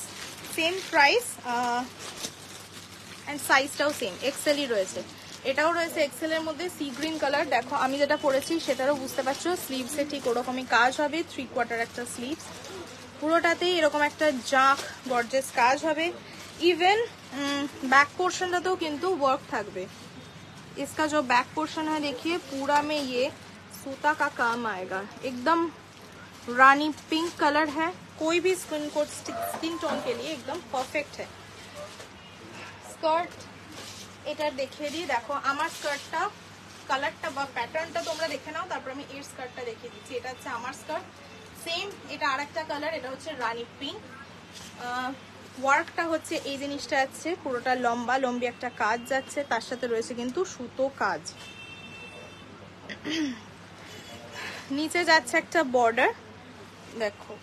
same price, and সাইজটাও সেম, এক্সেলই রয়েছে। এটাও রয়েছে এক্সেল এর মধ্যে সি গ্রিন কালার। দেখো আমি যেটা পরেছি সেটারও বুঝতে পারছো, স্লিভসে ঠিক ওরকমই কাজ হবে, 3/4 একটা স্লিভস। পুরোটাতেই এরকম একটা জাঁক গর্জিয়াস কাজ হবে। इवन बैक पोर्शन तो किंतु वर्क থাকবে। इसका जो बैक पोर्शन है देखिए पूरा में ये सूता का काम आएगा। एकदम रानी पिंक कलर है, कोई भी स्किन टोन के लिए एकदम परफेक्ट है। स्कर्ट এটার দেখিয়ে দিই, দেখো আমার স্কার্টটা কালারটা বা প্যাটার্নটা তোমরা দেখে নাও, তারপর আমি এর স্কার্টটা দেখিয়ে দিচ্ছি। এটা হচ্ছে আমার স্কার্ট, সেম এটা আরেকটা কালার, এটা হচ্ছে রানী পিঙ্ক। ওয়ার্কটা হচ্ছে এই জিনিসটা আছে, পুরোটা লম্বা লম্বি একটা কাজ যাচ্ছে, তার সাথে রয়েছে কিন্তু সুতো কাজ। নিচে যাচ্ছে একটা বর্ডার, দেখো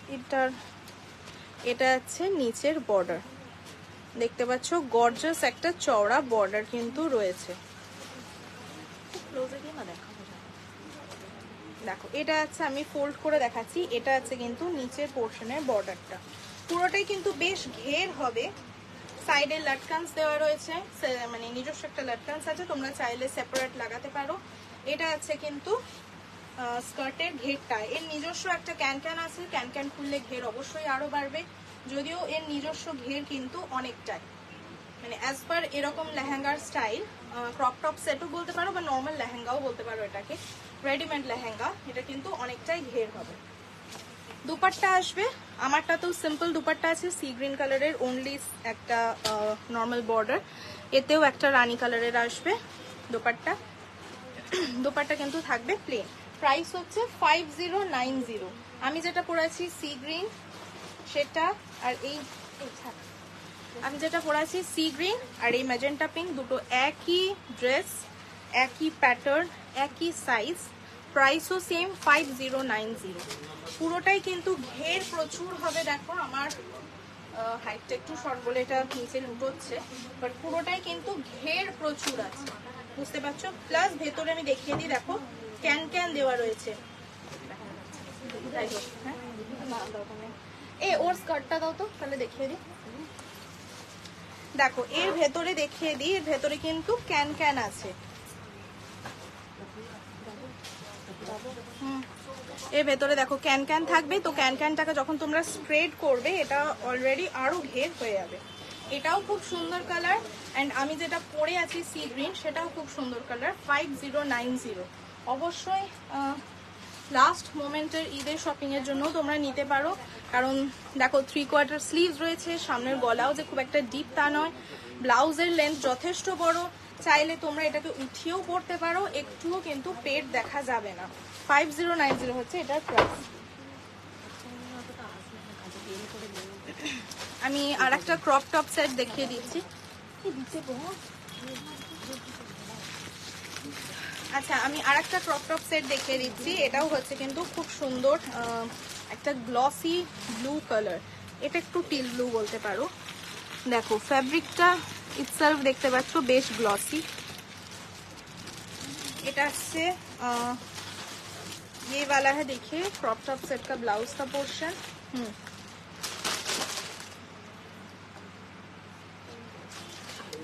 এটা হচ্ছে নিচের বর্ডার, দেখতে পাচ্ছ গর্জিয়াস একটা চওড়া বর্ডার কিন্তু রয়েছে। দেখো এটা আছে, আমি ফোল্ড করে দেখাচ্ছি, এটা আছে কিন্তু নিচের পোর্শনের বর্ডারটা পুরোটাই কিন্তু বেশ ঘের হবে। সাইডে লাটকানস দেওয়া রয়েছে, মানে নিজস্ব একটা লাটকানস আছে, তোমরা চাইলে সেপারেট লাগাতে পারো। এটা আছে কিন্তু স্কার্টের ঘেরটা, এর নিজস্ব একটা ক্যান আছে, ক্যান খুললে ঘের অবশ্যই আরো বাড়বে, যদিও এর নিজস্ব ঘের কিন্তু অনেকটাই, মানে অ্যাজ পার এরকম লেহেঙ্গার স্টাইল, ক্রপ টপ সেটও বলতে পারো বা নর্মাল লেহেঙ্গাও বলতে পারো, এটাকে রেডিমেড লেহেঙ্গা, এটা কিন্তু অনেকটাই ঘের হবে। দুপাট্টা আসবে, আমারটা তো সিম্পল দুপাট্টা আছে, সি গ্রিন কালারের, অনলি একটা নর্মাল বর্ডার, এতেও একটা রানী কালারের আসবে দুপাট্টা। দুপাট্টা কিন্তু থাকবে প্লেন, প্রাইস হচ্ছে 5090। আমি যেটা পরেছি সি গ্রিন সেটা, আর এই আমি যেটা পরেছি সি গ্রিন আর এই ম্যাজেন্টা পিঙ্ক, দুটো একই ড্রেস, একই প্যাটার্ন, একই সাইজ, প্রাইসও সেম 5090। পুরোটাই কিন্তু ঘের প্রচুর হবে। দেখো আমার হাইটটা একটু শর্ট বলে এটা নিচে লুটোচ্ছে, বাট পুরোটাই কিন্তু ঘের প্রচুর আছে, বুঝতে পারছো। প্লাস ভেতরে আমি দেখিয়ে দিই, দেখো ক্যান ক্যান দেওয়া রয়েছে। হ্যাঁ, ওর স্কার্টটা দাও তো, তাহলে দেখিয়ে দিই। দেখো এর ভেতরে দেখিয়ে দিই, এর ভেতরে কিন্তু ক্যান ক্যান আছে। এর ভেতরে দেখো ক্যান ক্যান থাকবে, তো ক্যান ক্যানটাকে যখন তোমরা স্প্রেড করবে এটা অলরেডি আরো ঘের হয়ে যাবে। এটাও খুব সুন্দর কালার, অ্যান্ড আমি যেটা পরে আছি সি গ্রিন সেটাও খুব সুন্দর কালার, 5090। অবশ্যই লাস্ট মোমেন্টের ঈদের শপিং এর জন্য তোমরা নিতে পারো, কারণ দেখো 3/4 স্লিভস রয়েছে, সামনের গলাও যে খুব একটা ডিপ তা নয়, ব্লাউজের লেন্থ যথেষ্ট বড়, চাইলে তোমরা এটাকে উঠিয়েও পরতে পারো, একটুও কিন্তু পেট দেখা যাবে না। 5090 হচ্ছে এটার প্রাইস। আমি আর একটা ক্রপ টপ সেট দেখিয়ে দিচ্ছি। আচ্ছা, আমি আর একটা ক্রপ টপ সেট দেখিয়ে দিচ্ছি, এটাও হচ্ছে কিন্তু খুব সুন্দর, একটা গ্লসি ব্লু কালার, এটা একটু টিল ব্লু বলতে পারো। দেখো ফ্যাব্রিকটা ইটসেলফ দেখতে পাচ্ছ বেশ গ্লসি। এটা আসছে ये वाला है, देखिए क्रॉप टॉप सेट का ब्लाउज का पोर्शन।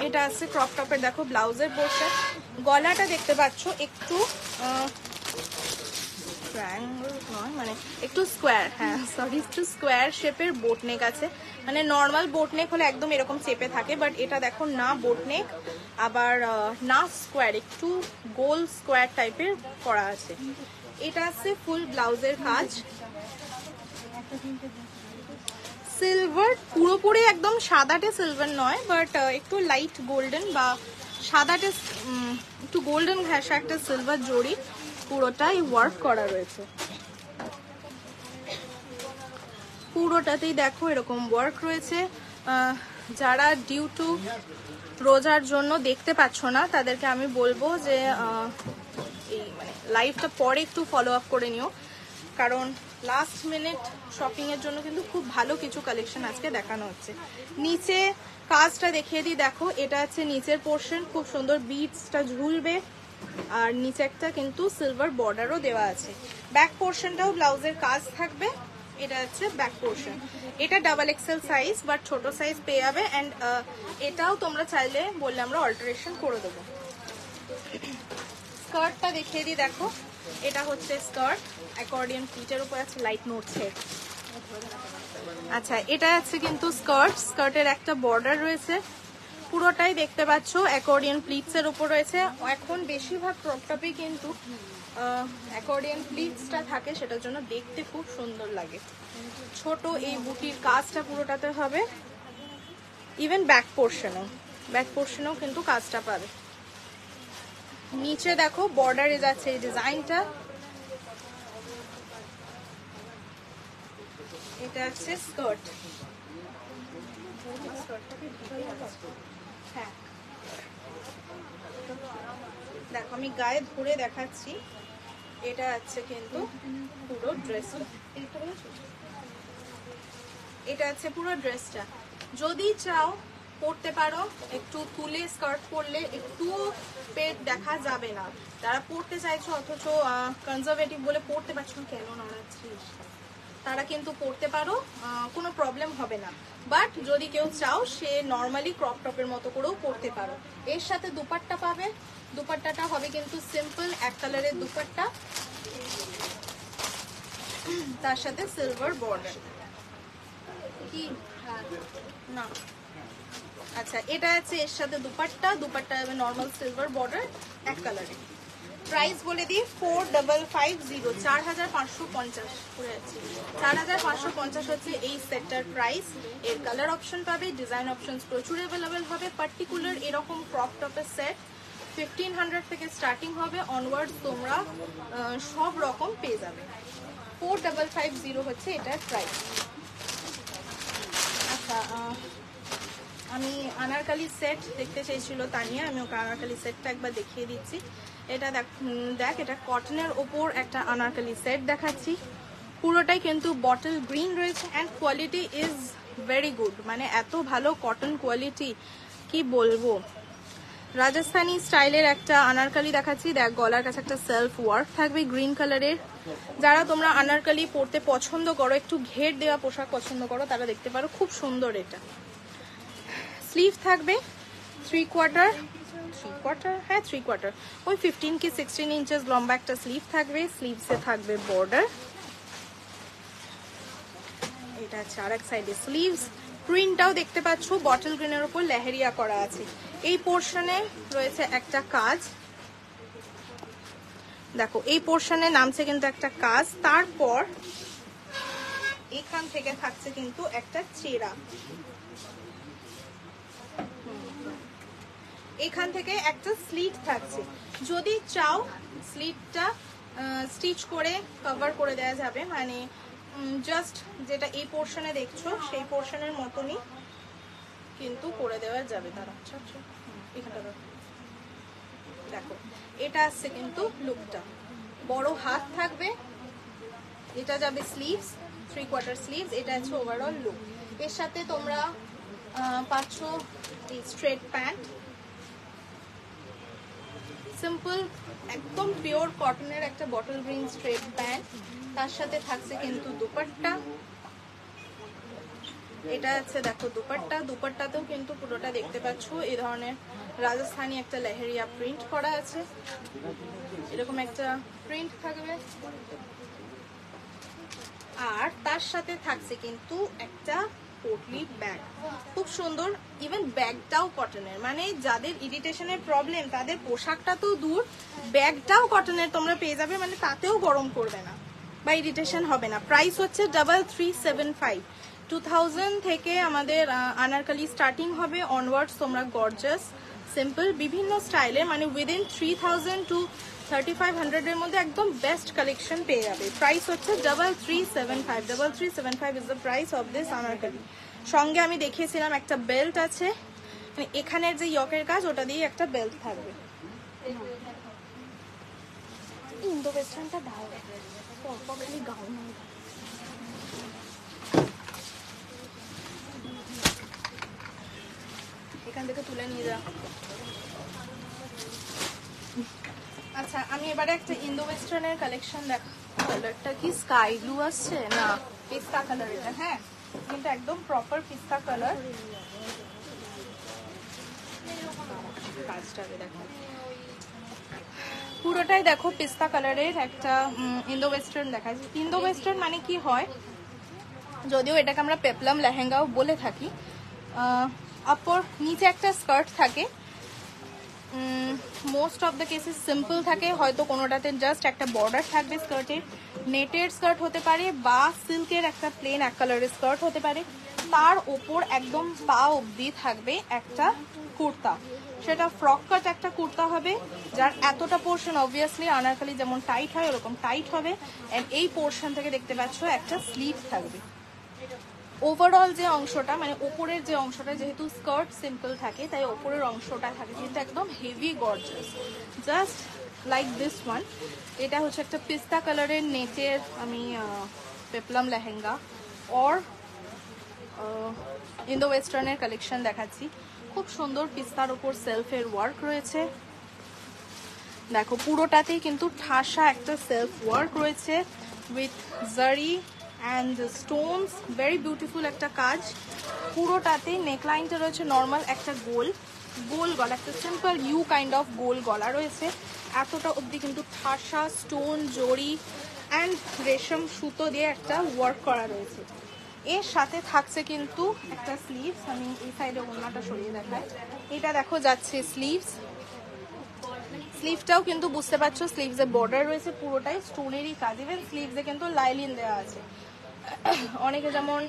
এটা আছে ক্রপ টপের, দেখো ব্লাউজের পোর্শন। গলাটা দেখতে পাচ্ছ একটু মানে একটু স্কোয়ার, হ্যাঁ সরি, একটু স্কোয়ার শেপের বোট নেক আছে। মানে নর্মাল বোট নেক হলে একদম এরকম চেপে থাকে, বাট এটা দেখো না বোট নেক, আবার না স্কোয়ার, একটু গোল স্কোয়ার টাইপের করা আছে। এটা আছে ফুল ব্লাউজের কাজ, সিলভার, পুরোপুরি একদম সাদাটে সিলভার নয়, বাট একটু লাইট গোল্ডেন বা সাদাটে একটু গোল্ডেন ঘেঁষা একটা সিলভার জড়ি পুরোটাই ওয়ার্ক করা রয়েছে। পুরোটাতেই দেখো এরকম ওয়ার্ক রয়েছে। যারা ডিউ টু রোজার জন্য দেখতে পাচ্ছ না তাদেরকে আমি বলবো যে এই মানে লাইভটা পরে একটু ফলো আপ করে নিও, কারণ লাস্ট মিনিট শপিং এর জন্য কিন্তু খুব ভালো কিছু কালেকশন আজকে দেখানো হচ্ছে। নিচে কাজটা দেখিয়ে দিই, দেখো এটা হচ্ছে নিচের পোর্শন, খুব সুন্দর বিটসটা ঝুলবে, আর নিচে একটা কিন্তু সিলভার বর্ডারও দেওয়া আছে। ব্যাক পোর্শনটাও ব্লাউজের কাজ থাকবে, এটা হচ্ছে ব্যাক পোর্শন। এটা ডাবল এক্সেল সাইজ, বাট ছোট সাইজ পেয়ে যাবে, অ্যান্ড এটাও তোমরা চাইলে বললে আমরা অল্টারেশন করে দেবো। স্কার্টটা দেখিয়ে দিই, দেখো এটা হচ্ছে স্কার্ট, অ্যাকর্ডিয়ন প্লিটের উপর আছে, লাইট নড়ছে। আচ্ছা, এটা আছে কিন্তু স্কার্ট, স্কার্টের একটা বর্ডার রয়েছে, পুরোটাই দেখতে পাচ্ছ অ্যাকর্ডিয়ন প্লিটসের উপর রয়েছে। এখন বেশিরভাগ ক্রপ টপে কিন্তু অ্যাকর্ডিয়ন প্লিটসটা থাকে, সেটার জন্য দেখতে খুব সুন্দর লাগে। ছোট এই বুটির কাজটা পুরোটাতে হবে, ইভেন ব্যাক পোর্শনেও কিন্তু কাজটা পাবে। নিচে দেখো বর্ডারে যাচ্ছে এই ডিজাইনটা, এটা হচ্ছে স্কার্ট। হ্যাঁ দেখো আমি গায়ে ধরে দেখাচ্ছি, এটা হচ্ছে কিন্তু পুরো ড্রেসটা, এটা হচ্ছে পুরো ড্রেসটা। যদি চাও পরতে পারো, একটু তুলে স্কার্ট পরলে একটু পেট দেখা যাবে না। যারা পরতে চাইছো অথচ কনজারভেটিভ বলে পরতে পারছো না, কেন নাড়াচ্ছিস, তারা কিন্তু পরতে পারো, কোনো প্রবলেম হবে না। বাট যদি কেউ চাও সে নর্মালি ক্রপ টপের মতো করেও পরতে পারো। এর সাথে দুপাট্টা পাবে, দুপাট্টাটা হবে কিন্তু সিম্পল এক কালারের দুপাট্টা, তার সাথে সিলভার বর্ডার। কি না, আচ্ছা এটা আছে এর সাথে দুপাট্টা, দুপাট্টা হবে নর্মাল সিলভার বর্ডার এক কালারে। প্রাইস বলে দিই 4550, 4550 করে যাচ্ছে, 4550 হচ্ছে এই সেটটার প্রাইস। এর কালার অপশন পাবে, ডিজাইন অপশনস প্রচুর অ্যাভেলেবেল হবে। পার্টিকুলার এরকম ক্রপ টপের সেট 1500 থেকে স্টার্টিং হবে, অনওয়ার্ড তোমরা সব রকম পেয়ে যাবে। 4550 হচ্ছে এটার প্রাইস। আচ্ছা, আমি আনারকালি সেট দেখতে চেয়েছিল তানিয়া, আমি ওকে আনারকালি সেটটা একবার দেখিয়ে দিচ্ছি। এটা দেখ এটা কটনের ওপর একটা আনারকালি সেট দেখাচ্ছি। পুরোটাই কিন্তু বটল গ্রিন রয়েছে and quality is very good, মানে এত ভালো কটন কোয়ালিটি কি বলবো। রাজস্থানি স্টাইলের একটা আনারকালি দেখাচ্ছি। দেখ গলার কাছে একটা সেলফ ওয়ার্ক থাকবে গ্রিন কালারের। যারা তোমরা আনারকালি পরতে পছন্দ করো, একটু ঘের দেওয়া পোশাক পছন্দ করো, তারা দেখতে পারো, খুব সুন্দর এটা। স্লিভ থাকবে 3 কোয়ার্টার, হ্যাঁ 3 কোয়ার্টার, ওই 15 কি 16 ইঞ্চেস লম্বা একটা স্লিভ থাকবে। স্লিভসে থাকবে বর্ডার। এটা আছে আর এক সাইডে স্লিভস। প্রিন্টটাও দেখতে পাচ্ছ বটল গ্রিনের উপর লেহেরিয়া করা আছে। এই পোর্শনে রয়েছে একটা কাজ, দেখো এই পোর্শনে নামছে কিন্তু একটা কাজ। তারপর এখান থেকে থাকছে কিন্তু একটা চেরা, এখান থেকে একটা স্লিট থাকছে। যদি চাও স্লিটটা স্টিচ করে কভার করে দেওয়া যাবে, মানে জাস্ট যেটা এই পোর্শনে দেখছো সেই পোর্শনের মতনই কিন্তু করে দেওয়া যাবে। তারা এখানটা দেখো, এটা আসছে কিন্তু লুকটা, বড় হাত থাকবে। এটা যাবে স্লিভস, 3 কোয়ার্টার স্লিভস। এটা আছে ওভারঅল লুক। এর সাথে তোমরা পাচ্ছ এই স্ট্রেট প্যান্ট, সিম্পল একদম পিওর কটনের একটা বটল গ্রিন স্ট্রেট প্যান্ট। তার সাথে থাকছে কিন্তু দুপাট্টা। এটা আছে দেখো দুপাট্টা, দুপাট্টাতেও কিন্তু পুরোটা দেখতে পাচ্ছ এই ধরনের রাজস্থানি একটা লেহেরিয়া প্রিন্ট করা আছে। এরকম একটা প্রিন্ট থাকবে। আর তার সাথে থাকছে কিন্তু একটা পোটলি ব্যাগ, খুব সুন্দর। ইভেন ব্যাগটাও কটনের, মানে যাদের ইরিটেশনের প্রবলেম তাদের পোশাকটা তো দূর, ব্যাগটাও কটনের তোমরা পেয়ে যাবে, মানে তাতেও গরম করবে না বা ইরিটেশন হবে না। প্রাইস হচ্ছে 3375। 2000 থেকে আমাদের আনারকালি স্টার্টিং হবে, অনওয়ার্ডস তোমরা গর্জাস সিম্পল বিভিন্ন স্টাইলের, মানে উইদিন 3000 টু 3500 এর মধ্যে একদম বেস্ট কালেকশন পেয়ে যাবে। প্রাইস হচ্ছে 3375। 3375 is the price of this Anarkali. সঙ্গে আমি দেখিয়েছিলাম একটা বেল্ট আছে, মানে এখানের যে ইয়কের কাজ ওটা দিয়ে একটা বেল্ট থাকবে। ইন্দো ওয়েস্টার্নটা দাও, খালি গাউন এখান থেকে তুলে নিয়ে যা। আচ্ছা, আমি এবারে একটা ইন্দো ওয়েস্টার্নের কালেকশন দেখাবো। কালারটা কি স্কাই ব্লু আসছে না পিস্তা কালার, এটা হ্যাঁ কিন্তু একদম প্রপার পিস্তা কালার। কাজটাকে দেখো, পুরোটাই দেখো পিস্তা কালারের একটা ইন্দো ওয়েস্টার্ন দেখাচ্ছে। ইন্দো ওয়েস্টার্ন মানে কি হয়, যদিও এটাকে আমরা পেপলাম লেহেঙ্গাও বলে থাকি। আপর নিচে একটা স্কার্ট থাকে, most of the cases simple থাকে, হয়তো কোনোটাতে জাস্ট একটা বর্ডার থাকবে স্কার্টের। নেটের স্কার্ট হতে পারে বা সিল্কের একটা প্লেন এক কালারের স্কার্ট হতে পারে। তার ওপর একদম পা অবধি থাকবে একটা কুর্তা, সেটা ফ্রক কাট একটা কুর্তা হবে, যার এতটা পোর্শন অবভিয়াসলি আনারকালি যেমন টাইট হয় ওরকম টাইট হবে। অ্যান্ড এই পোর্শন থেকে দেখতে পাচ্ছ একটা স্লিভ থাকবে। ওভারঅল যে অংশটা, মানে ওপরের যে অংশটা, যেহেতু স্কার্ট সিম্পল থাকে তাই ওপরের অংশটা থাকে কিন্তু একদম heavy gorgeous, just like this one. এটা হচ্ছে একটা পিস্তা কালারের নেটের আমি পেপলাম লেহেঙ্গা অর ইন্দো ওয়েস্টার্নের কালেকশন দেখাচ্ছি। খুব সুন্দর পিস্তার ওপর সেলফের ওয়ার্ক রয়েছে। দেখো পুরোটাতেই কিন্তু ঠাসা একটা সেলফ ওয়ার্ক রয়েছে উইথ জারি অ্যান্ড স্টোনস, ভেরি বিউটিফুল একটা কাজ। পুরোটাতে নেকলাইনটা রয়েছে নর্মাল একটা গোল গলা, একটা সিম্পল ইউ কাইন্ড অফ গোল গলা রয়েছে। এতটা অবধি কিন্তু ঠাসা স্টোন জড়ি অ্যান্ড রেশম সুতো দিয়ে একটা ওয়ার্ক করা রয়েছে। এর সাথে থাকছে কিন্তু একটা স্লিভস, আমি এই সাইডে ওড়নাটা সরিয়ে দেখাই। এটা দেখো যাচ্ছে স্লিভস, স্লিভটাও কিন্তু বুঝতে পারছো স্লিভসে বর্ডার রয়েছে, পুরোটাই স্টোনেরই কাজ। ইভেন স্লিভসে কিন্তু লাইলিন দেওয়া আছে। অনেকে যেমন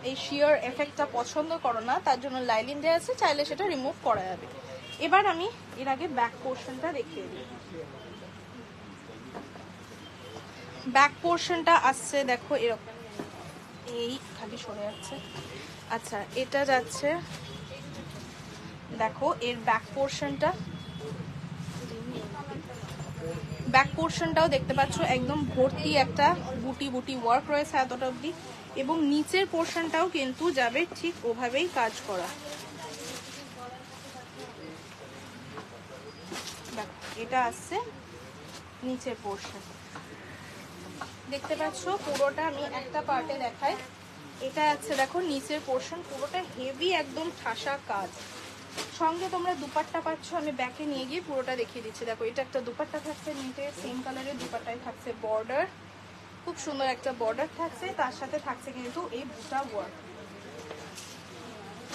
এই শিয়ার এফেক্টটা পছন্দ করো না, তার জন্য লাইলিন দেওয়া আছে, চাইলে সেটা রিমুভ করা যাবে। এবার আমি এর আগে ব্যাক পোর্শনটা দেখিয়ে দিই। ব্যাক পোর্শনটা আসছে দেখো এরকম, এই খালি সরে যাচ্ছে। আচ্ছা, এটা যাচ্ছে দেখো এর ব্যাক পোর্শনটা, ব্যাক পোর্শনটাও দেখতে পাচ্ছ একদম ভর্তি একটা বুটি বুটি ওয়ার্ক রয়েছে এতটা অবধি, এবং নিচের পোর্শনটাও কিন্তু যাবে ঠিক ওভাবেই কাজ করা। দেখো এটা আসছে নিচের পোর্শন, দেখতে পাচ্ছ পুরোটা আমি একটা পার্টে দেখাই। এটা আছে দেখো নিচের পোর্শন, পুরোটা হেভি একদম ঠাসা কাজ। সঙ্গে তোমরা দুপাট্টা পাচ্ছ, আমি ব্যাকে নিয়ে গিয়ে পুরোটা দেখিয়ে দিচ্ছি। দেখো এটা একটা দুপাট্টা থাকছে নিচে, সেম কালারের দুপাট্টায় থাকছে বর্ডার, খুব সুন্দর একটা বর্ডার থাকছে, তার সাথে থাকছে কিন্তু এই বুটা ওয়ার্ক,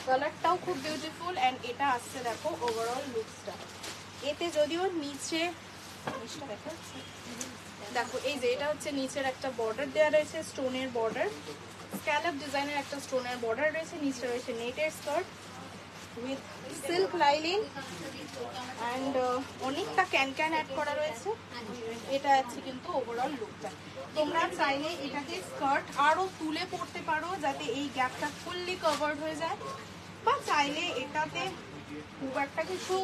কালারটাও খুব বিউটিফুল। অ্যান্ড এটা আসছে দেখো ওভারঅল লুকসটা। এতে যদিও নিচে দেখা যাচ্ছে, দেখো এই যে এটা হচ্ছে নিচের একটা বর্ডার দেওয়া রয়েছে, স্টোনের বর্ডার, স্ক্যালপ ডিজাইনের একটা স্টোনের বর্ডার রয়েছে, নিচে রয়েছে নেটের skirt with silk lining and অনেকটা ক্যান অ্যাড করা রয়েছে। এটা আছে কিন্তু ওভারঅল লুকটা। তোমরা চাইলে এটাকে স্কার্ট আরো তুলে পরতে পারো যাতে এই গ্যাপটা ফুললি কভার্ড হয়ে যায়, বা চাইলে এটাতে খুব একটা কিছু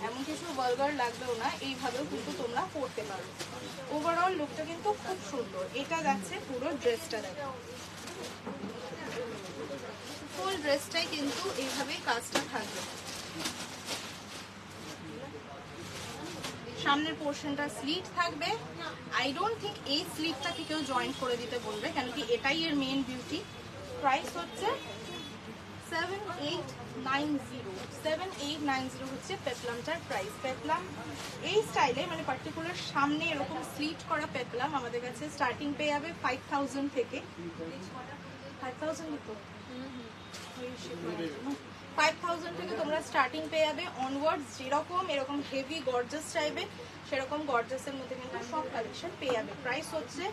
এমন কিছু ভালগার লাগবেও না, এইভাবেও কিন্তু তোমরা পরতে পারো। ওভারঅল লুকটা কিন্তু খুব সুন্দর। এটা যাচ্ছে পুরো ড্রেসটা, দেখো ফুল ড্রেসটাই কিন্তু এইভাবেই কাজটা থাকবে। সামনের পোর্শনটা স্লিট থাকবে। আই ডোন্ট থিঙ্ক এই স্লিটটাকে কেউ জয়েন্ট করে দিতে বলবে, কেন কি এটাই এর মেইন বিউটি। প্রাইস হচ্ছে 7890 হচ্ছে পেপলামটার প্রাইস। পেপলাম এই স্টাইলে মানে পার্টিকুলার সামনে এরকম স্লিট করা পেপলাম আমাদের কাছে স্টার্টিং পেয়ে যাবে 5000 থেকে। 5000 তো 5000 থেকে তোমরা স্টার্টিং পেয়ে যাবে অনওয়ার্ডস। যেরকম এরকম হেভি গর্জাস চাইবে সেরকম গর্জাসের মধ্যে কিন্তু সব কালেকশন পেয়ে যাবে। প্রাইস হচ্ছে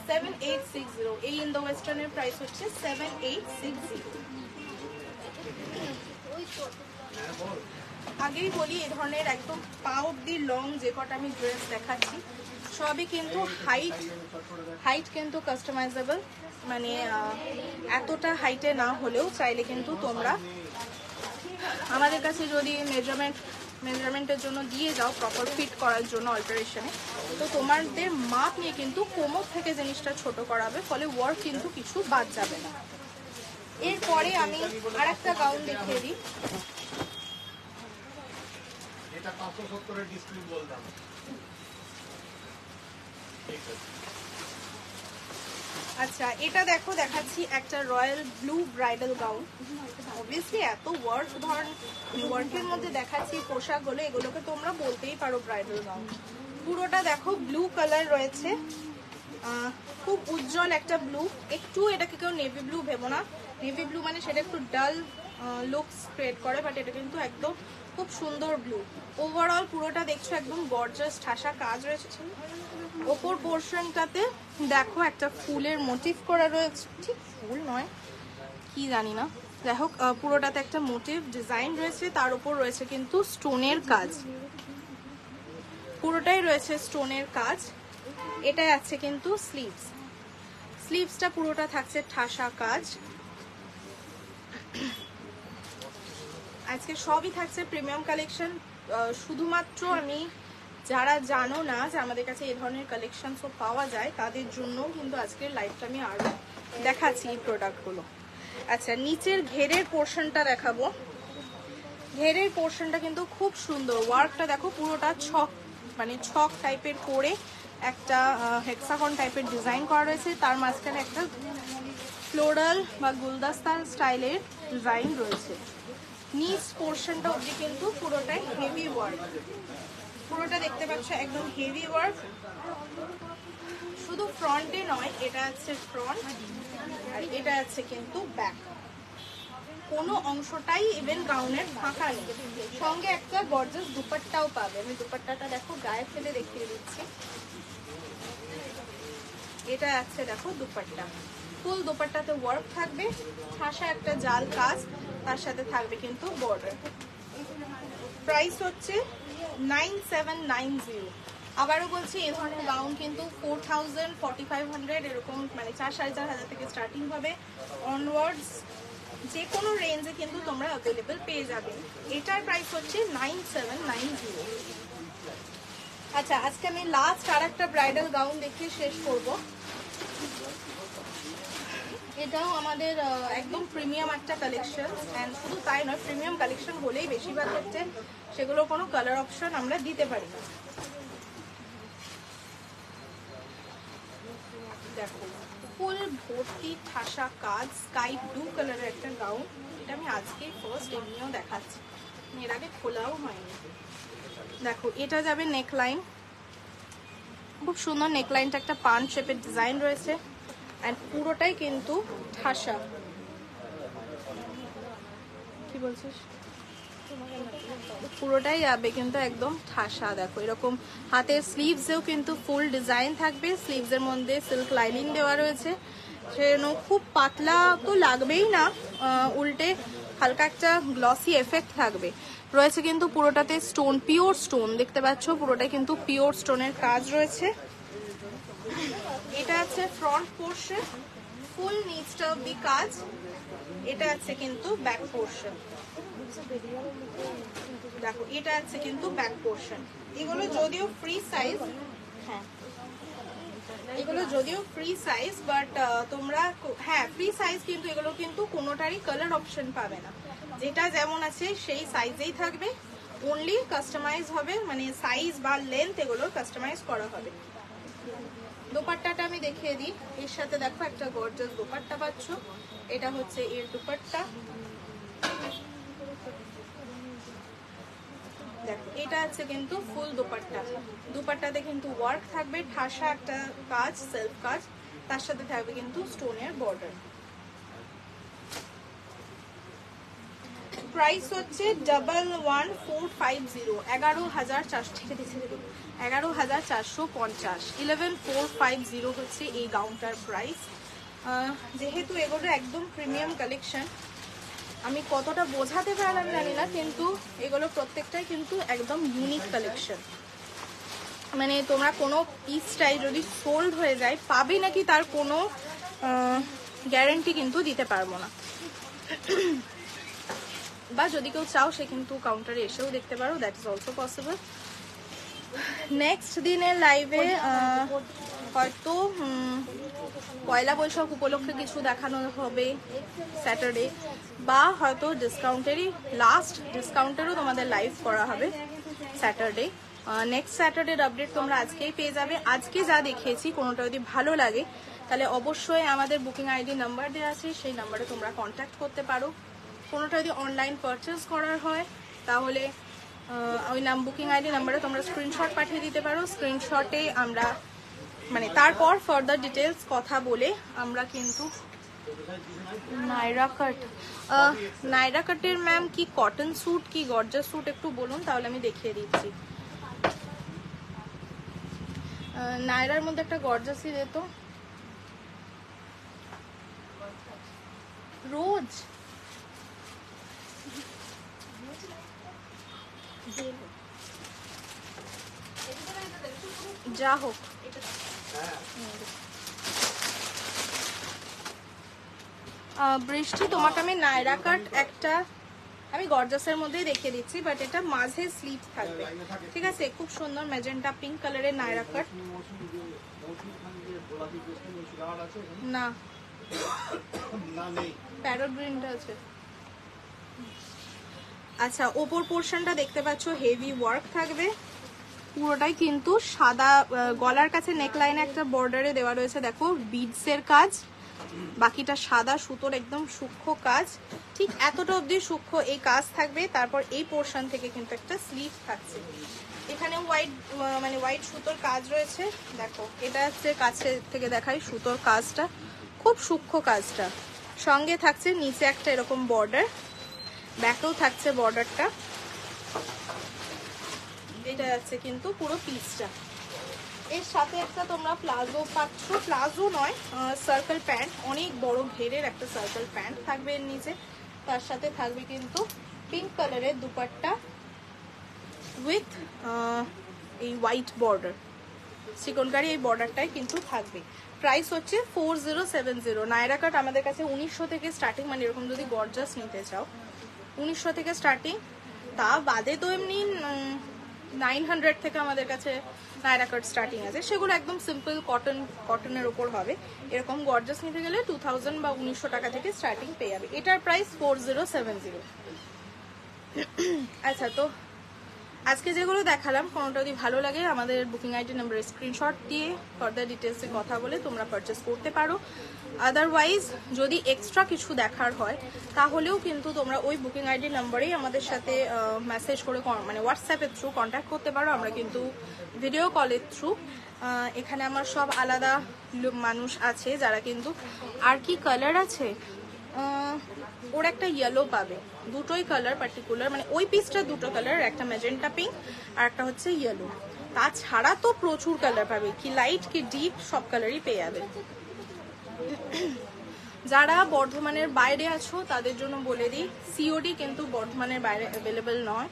7860। এই ইন্দো ওয়েস্টার্নের প্রাইস হচ্ছে 7860। আগেই বলি এই ধরনের একদম পা অব্দি লং যে কটা আমি ড্রেস দেখাচ্ছি সবই কিন্তু হাইট কিন্তু কাস্টমাইজেবল, মানে এতটা হাইটে না হলেও চাইলে কিন্তু তোমরা আমাদের কাছে যদি মেজারমেন্টের জন্য দিয়ে যাও প্রপার ফিট করার জন্য অল্টারেশনে, তো তোমাদের মাপ নিয়ে কিন্তু কোমর থেকে জিনিসটা ছোট করাবে, ফলে ওয়ার্ক কিন্তু কিছু বাদ যাবে না। এরপরে আমি আর একটা গাউন দেখিয়ে দিই। আচ্ছা, এটা দেখো দেখাচ্ছি একটা royal blue bridal gown. Obviously এত ওয়ার্ক ওয়ার্কের মধ্যে দেখাচ্ছি পোশাকগুলো, এগুলোকে তোমরা বলতেই পারো ব্রাইডাল গাউন। পুরোটা দেখো ব্লু কালার রয়েছে, খুব উজ্জ্বল একটা ব্লু। একটু এটাকে কেউ নেভি ব্লু ভেবো না, নেভি ব্লু মানে সেটা একটু ডাল লুকস ক্রিয়েট করে, বাট এটা কিন্তু একদম খুব সুন্দর ব্লু। ওভারঅল পুরোটা দেখছো একদম গর্জাস ঠাসা কাজ রয়েছে। ওপর পোর্শনটাতে দেখো একটা ফুলের মোটিভ করা রয়েছে, ঠিক ফুল নয় কি জানি না, যাই হোক পুরোটাতে একটা মোটিভ ডিজাইন রয়েছে, তার উপর রয়েছে কিন্তু স্টোনের কাজ, পুরোটাই রয়েছে স্টোনের কাজ। এটা আছে কিন্তু স্লিভসটা পুরোটা থাকছে ঠাসা কাজ। আজকে সবই থাকছে প্রিমিয়াম কালেকশন। শুধুমাত্র আমি যারা জানো না যে আমাদের কাছে এই ধরনের কালেকশনসও পাওয়া যায় তাদের জন্য কিন্তু আজকের লাইভটা আমি আরও দেখাচ্ছি এই প্রোডাক্টগুলো। আচ্ছা, নিচের ঘেরের পোর্শনটা দেখাবো। ঘেরের পোর্শনটা কিন্তু খুব সুন্দর, ওয়ার্কটা দেখো পুরোটা ছক টাইপের করে একটা হেক্সাগন টাইপের ডিজাইন করা রয়েছে, তার মাঝখানে একটা ফ্লোরাল বা গুলদস্তান স্টাইলের ডিজাইন রয়েছে। নিচ পোর্শনটা অবধি কিন্তু পুরোটাই হেভি ওয়ার্ক, পুরোটা দেখতে পাচ্ছ একদম হেভি ওয়ার্ক। শুধু ফ্রন্টে নয়, এটা আছে ফ্রন্ট আর এটা আছে কিন্তু ব্যাক, কোনো অংশটাই ইভেন গাউনের ফাঁকা নেই। সঙ্গে একটা গর্জাস দুপাট্টাও পাবে। আমি দুপাট্টাটা দেখো গায়ে ফেলে দেখিয়ে দিচ্ছি। এটা আছে দেখো দুপাট্টা, ফুল দুপাট্টাতে ওয়ার্ক থাকবে, ঠাসা একটা জাল কাজ, তার সাথে থাকবে কিন্তু বর্ডার। প্রাইস হচ্ছে 9790। আবারও বলছি এই ধরনের গাউন কিন্তু 4000 4500 এরকম মানে 4-4500 থেকে স্টার্টিং হবে অনওয়ার্ডস, যে কোনো রেঞ্জে কিন্তু তোমরা অ্যাভেলেবেল পেয়ে যাবে। এটার প্রাইস হচ্ছে 9790। আচ্ছা, আজকে আমি লাস্ট আর একটা ব্রাইডাল গাউন দেখিয়ে শেষ করব। এটাও আমাদের একদম প্রিমিয়াম একটা কালেকশন, অ্যান্ড শুধু তাই নয়, প্রিমিয়াম কালেকশন হলেই বেশিরভাগ ক্ষেত্রে সেগুলো কোনো কালার অপশন আমরা দিতে পারি না। দেখো, ফুল ভর্তি ঠাসা কাজ, স্কাই ব্লু কালারের একটা গাউন। এটা আমি আজকেই ফার্স্ট এমনিও দেখাচ্ছি, এর আগে খোলাও হয়নি। দেখো, এটা যাবে নেকলাইন, খুব সুন্দর নেকলাইনটা একটা পান শেপের ডিজাইন রয়েছে, অ্যান্ড পুরোটাই কিন্তু ঠাসা। কি বলছিস? পুরোটাই যাবে কিন্তু একদম ঠাসা। দেখো, এরকম হাতের স্লিভসেও কিন্তু ফুল ডিজাইন থাকবে, স্লিভসের মধ্যে সিল্ক লাইনিং দেওয়া রয়েছে, সেজন্য খুব পাতলা তো লাগবেই না, উল্টে হালকা একটা গ্লসি এফেক্ট থাকবে। রয়েছে কিন্তু পুরোটাতে স্টোন, পিওর স্টোন দেখতে পাচ্ছ, পুরোটাই কিন্তু পিওর স্টোনের কাজ রয়েছে। এটা আছে ফ্রন্ট পোর্শন, ফুল নিচটা অব্দি কাজ। এটা আছে কিন্তু ব্যাক পোর্শন। দেখো, এটা আছে কিন্তু ব্যাক পোর্শন। এগুলো যদিও ফ্রি সাইজ, হ্যাঁ এগুলো যদিও ফ্রি সাইজ, বাট তোমরা হ্যাঁ ফ্রি সাইজ, কিন্তু এগুলো কিন্তু কোনোটারই কালার অপশন পাবে না, যেটা যেমন আছে সেই সাইজেই থাকবে, অনলি কাস্টমাইজ হবে, মানে সাইজ বা লেন্থ এগুলোর কাস্টমাইজ করা হবে। দোপাট্টাটা আমি দেখিয়ে দিই, এর সাথে দেখো একটা গর্জাস দোপাট্টা পাচ্ছ। এটা হচ্ছে এর দোপাট্টা। দেখো, এটা আছে কিন্তু ফুল দোপাট্টা, দোপাট্টাতে কিন্তু ওয়ার্ক থাকবে, ঠাসা একটা কাজ, সেলফ কাজ, তার সাথে থাকবে কিন্তু স্টোনের বর্ডার। প্রাইস হচ্ছে 11,450, 11,450, 11,450 হচ্ছে এই গাউনটার প্রাইস। যেহেতু এগুলো একদম প্রিমিয়াম কালেকশন, আমি কতটা বোঝাতে পারলাম জানি না, কিন্তু এগুলো প্রত্যেকটাই কিন্তু একদম ইউনিক কালেকশন। মানে তোমরা কোনো পিসটাই যদি সোল্ড হয়ে যায় পাবে নাকি তার কোনো গ্যারান্টি কিন্তু দিতে পারবো না, বা যদি কেউ চাও সে কিন্তু কাউন্টারে এসেও দেখতে পারো, that is also possible. Next দিনের লাইভে হয়তো পয়লা বৈশাখ উপলক্ষে কিছু দেখানো হবে স্যাটারডে, বা হয়তো ডিসকাউন্টেরই লাস্ট ডিসকাউন্টেরও তোমাদের লাইভ করা হবে স্যাটারডে। নেক্সট স্যাটারডের আপডেট তোমরা আজকেই পেয়ে যাবে। আজকে যা দেখিয়েছি কোনোটা যদি ভালো লাগে তাহলে অবশ্যই আমাদের বুকিং আইডি নাম্বার দেওয়া আছে, সেই নাম্বারে তোমরা কন্ট্যাক্ট করতে পারো। কোনোটা যদি অনলাইন পারচেস করার হয় তাহলে ওই বুকিং আইডি নাম্বারে তোমরা স্ক্রিনশট পাঠিয়ে দিতে পারো। স্ক্রিনশটে আমরা মানে তারপর ফার্দার ডিটেলস কথা বলে আমরা কিন্তু নাইরা কাটের ম্যাম কি কটন স্যুট কি গর্জাস স্যুট একটু বলুন, তাহলে আমি দেখিয়ে দিচ্ছি। নাইরার মধ্যে একটা গর্জাসই দিত রোজ, যা হোক। বৃষ্টি, তোমাকে আমি নাইরা কাট একটা আমি গর্জাসের মধ্যেই দেখিয়ে দিচ্ছি, বাট এটা মাঝে স্লিভ থাকবে, ঠিক আছে? খুব সুন্দর ম্যাজেন্টা পিঙ্ক কালারের নাইরা কাট। না, প্যারট গ্রিনটা আছে। আচ্ছা, ওপর পোর্শনটা দেখতে পাচ্ছ হেভি ওয়ার্ক থাকবে, পুরোটাই কিন্তু সাদা, গলার কাছে নেকলাইনে একটা বর্ডারে দেওয়া রয়েছে দেখো বিডসের কাজ, বাকিটা সাদা সুতোর একদম সূক্ষ্ম কাজ, ঠিক এতটা অবধি সূক্ষ্ম এই কাজ থাকবে। তারপর এই পোর্শন থেকে কিন্তু একটা স্লিভ থাকছে, এখানে হোয়াইট সুতোর কাজ রয়েছে। দেখো, এটা হচ্ছে কাছে থেকে দেখাই সুতোর কাজটা, খুব সূক্ষ্ম কাজটা। সঙ্গে থাকছে নিচে একটা এরকম বর্ডার, ব্যাকেও থাকছে বর্ডারটা। এটা যাচ্ছে কিন্তু পুরো পিসটা। এর সাথে একটা তোমরা প্লাজো পাচ্ছ, প্লাজো নয় সার্কেল প্যান্ট, অনেক বড় ঘেরের একটা সার্কেল প্যান্ট থাকবে এর নিচে। তার সাথে থাকবে কিন্তু পিঙ্ক কালারের দুপাট্টা, উইথ এই হোয়াইট বর্ডার, চিকনকারি এই বর্ডারটাই কিন্তু থাকবে। প্রাইস হচ্ছে 4070। নায়রা কাট আমাদের কাছে 1900 থেকে স্টার্টিং, মানে এরকম যদি গর্জাস নিতে চাও 1900 থেকে স্টার্টিং। তা বাদে তো এমনি 900 থেকে আমাদের কাছে নায়রা কাট স্টার্টিং আছে, সেগুলো একদম সিম্পল কটনের উপর হবে। এরকম গর্জাস নিতে গেলে 2000 বা 1900 টাকা থেকে স্টার্টিং পেয়ে যাবে। এটার প্রাইস 4070। আচ্ছা, তো আজকে যেগুলো দেখালাম কোনোটা যদি ভালো লাগে আমাদের বুকিং আইডি নাম্বারে স্ক্রিনশট দিয়ে ফার্দার ডিটেলসে কথা বলে তোমরা পারচেস করতে পারো। আদারওয়াইজ যদি এক্সট্রা কিছু দেখার হয় তাহলেও কিন্তু তোমরা ওই বুকিং আইডি নাম্বারেই আমাদের সাথে মেসেজ করে, মানে হোয়াটসঅ্যাপের থ্রু কন্ট্যাক্ট করতে পারো। আমরা কিন্তু ভিডিও কলের থ্রু, এখানে আমার সব আলাদা মানুষ আছে যারা কিন্তু, আর কি কালার আছে ওর একটা ইয়েলো পাবে, দুটোই কালার পার্টিকুলার, মানে ওই পিসটা দুটো কালার, একটা ম্যাজেন্টা পিঙ্ক আর একটা হচ্ছে ইয়েলো। তাছাড়া তো প্রচুর কালার পাবে, কি লাইট কি ডিপ সব কালারই পেয়ে যাবে। যারা বর্ধমানের বাইরে আছো তাদের জন্য বলে দিই, সিওডি কিন্তু বর্ধমানের বাইরে অ্যাভেলেবেল নয়,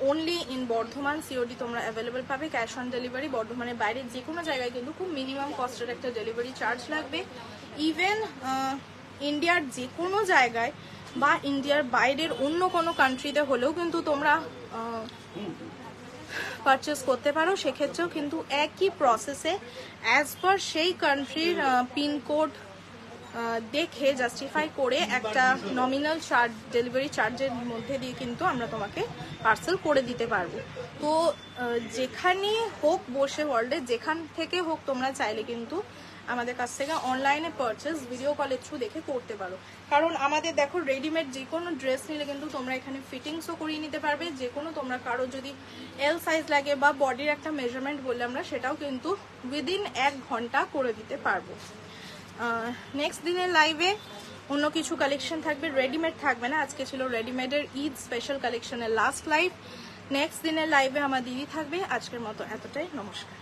ওনলি ইন বর্ধমান সিওডি তোমরা অ্যাভেলেবেল পাবে। ক্যাশ অন ডেলিভারি বর্ধমানের বাইরে যে কোনো জায়গায় কিন্তু খুব মিনিমাম কস্টের একটা ডেলিভারি চার্জ লাগবে। ইভেন ইন্ডিয়ার যে কোনো জায়গায় বা ইন্ডিয়ার বাইরের অন্য কোনো কান্ট্রিতে হলেও কিন্তু তোমরা পারচেস করতে পারো, সেক্ষেত্রেও কিন্তু একই প্রসেসে অ্যাজ পার সেই কান্ট্রির পিনকোড দেখে জাস্টিফাই করে একটা নমিনাল চার্জ, ডেলিভারি চার্জের মধ্যে দিয়ে কিন্তু আমরা তোমাকে পার্সেল করে দিতে পারবো। তো যেখানে হোক বসে ওয়ার্ল্ডে যেখান থেকে হোক তোমরা চাইলে কিন্তু আমাদের কাছ থেকে অনলাইনে পারচেস ভিডিও কলের থ্রু দেখে করতে পারো। কারণ আমাদের দেখো রেডিমেড যে কোনো ড্রেস নিলে কিন্তু তোমরা এখানে ফিটিংসও করিয়ে নিতে পারবে, যে কোনো তোমরা কারো যদি এল সাইজ লাগে বা বডির একটা মেজারমেন্ট বললে আমরা সেটাও কিন্তু উইদিন 1 ঘন্টা করে দিতে পারবো। নেক্সট দিনের লাইভে অন্য কিছু কালেকশন থাকবে, রেডিমেড থাকবে না। আজকে ছিল রেডিমেডের ঈদ স্পেশাল কালেকশনের লাস্ট লাইভ। নেক্সট দিনের লাইভে আমার দিদি থাকবে। আজকের মতো এতটাই, নমস্কার।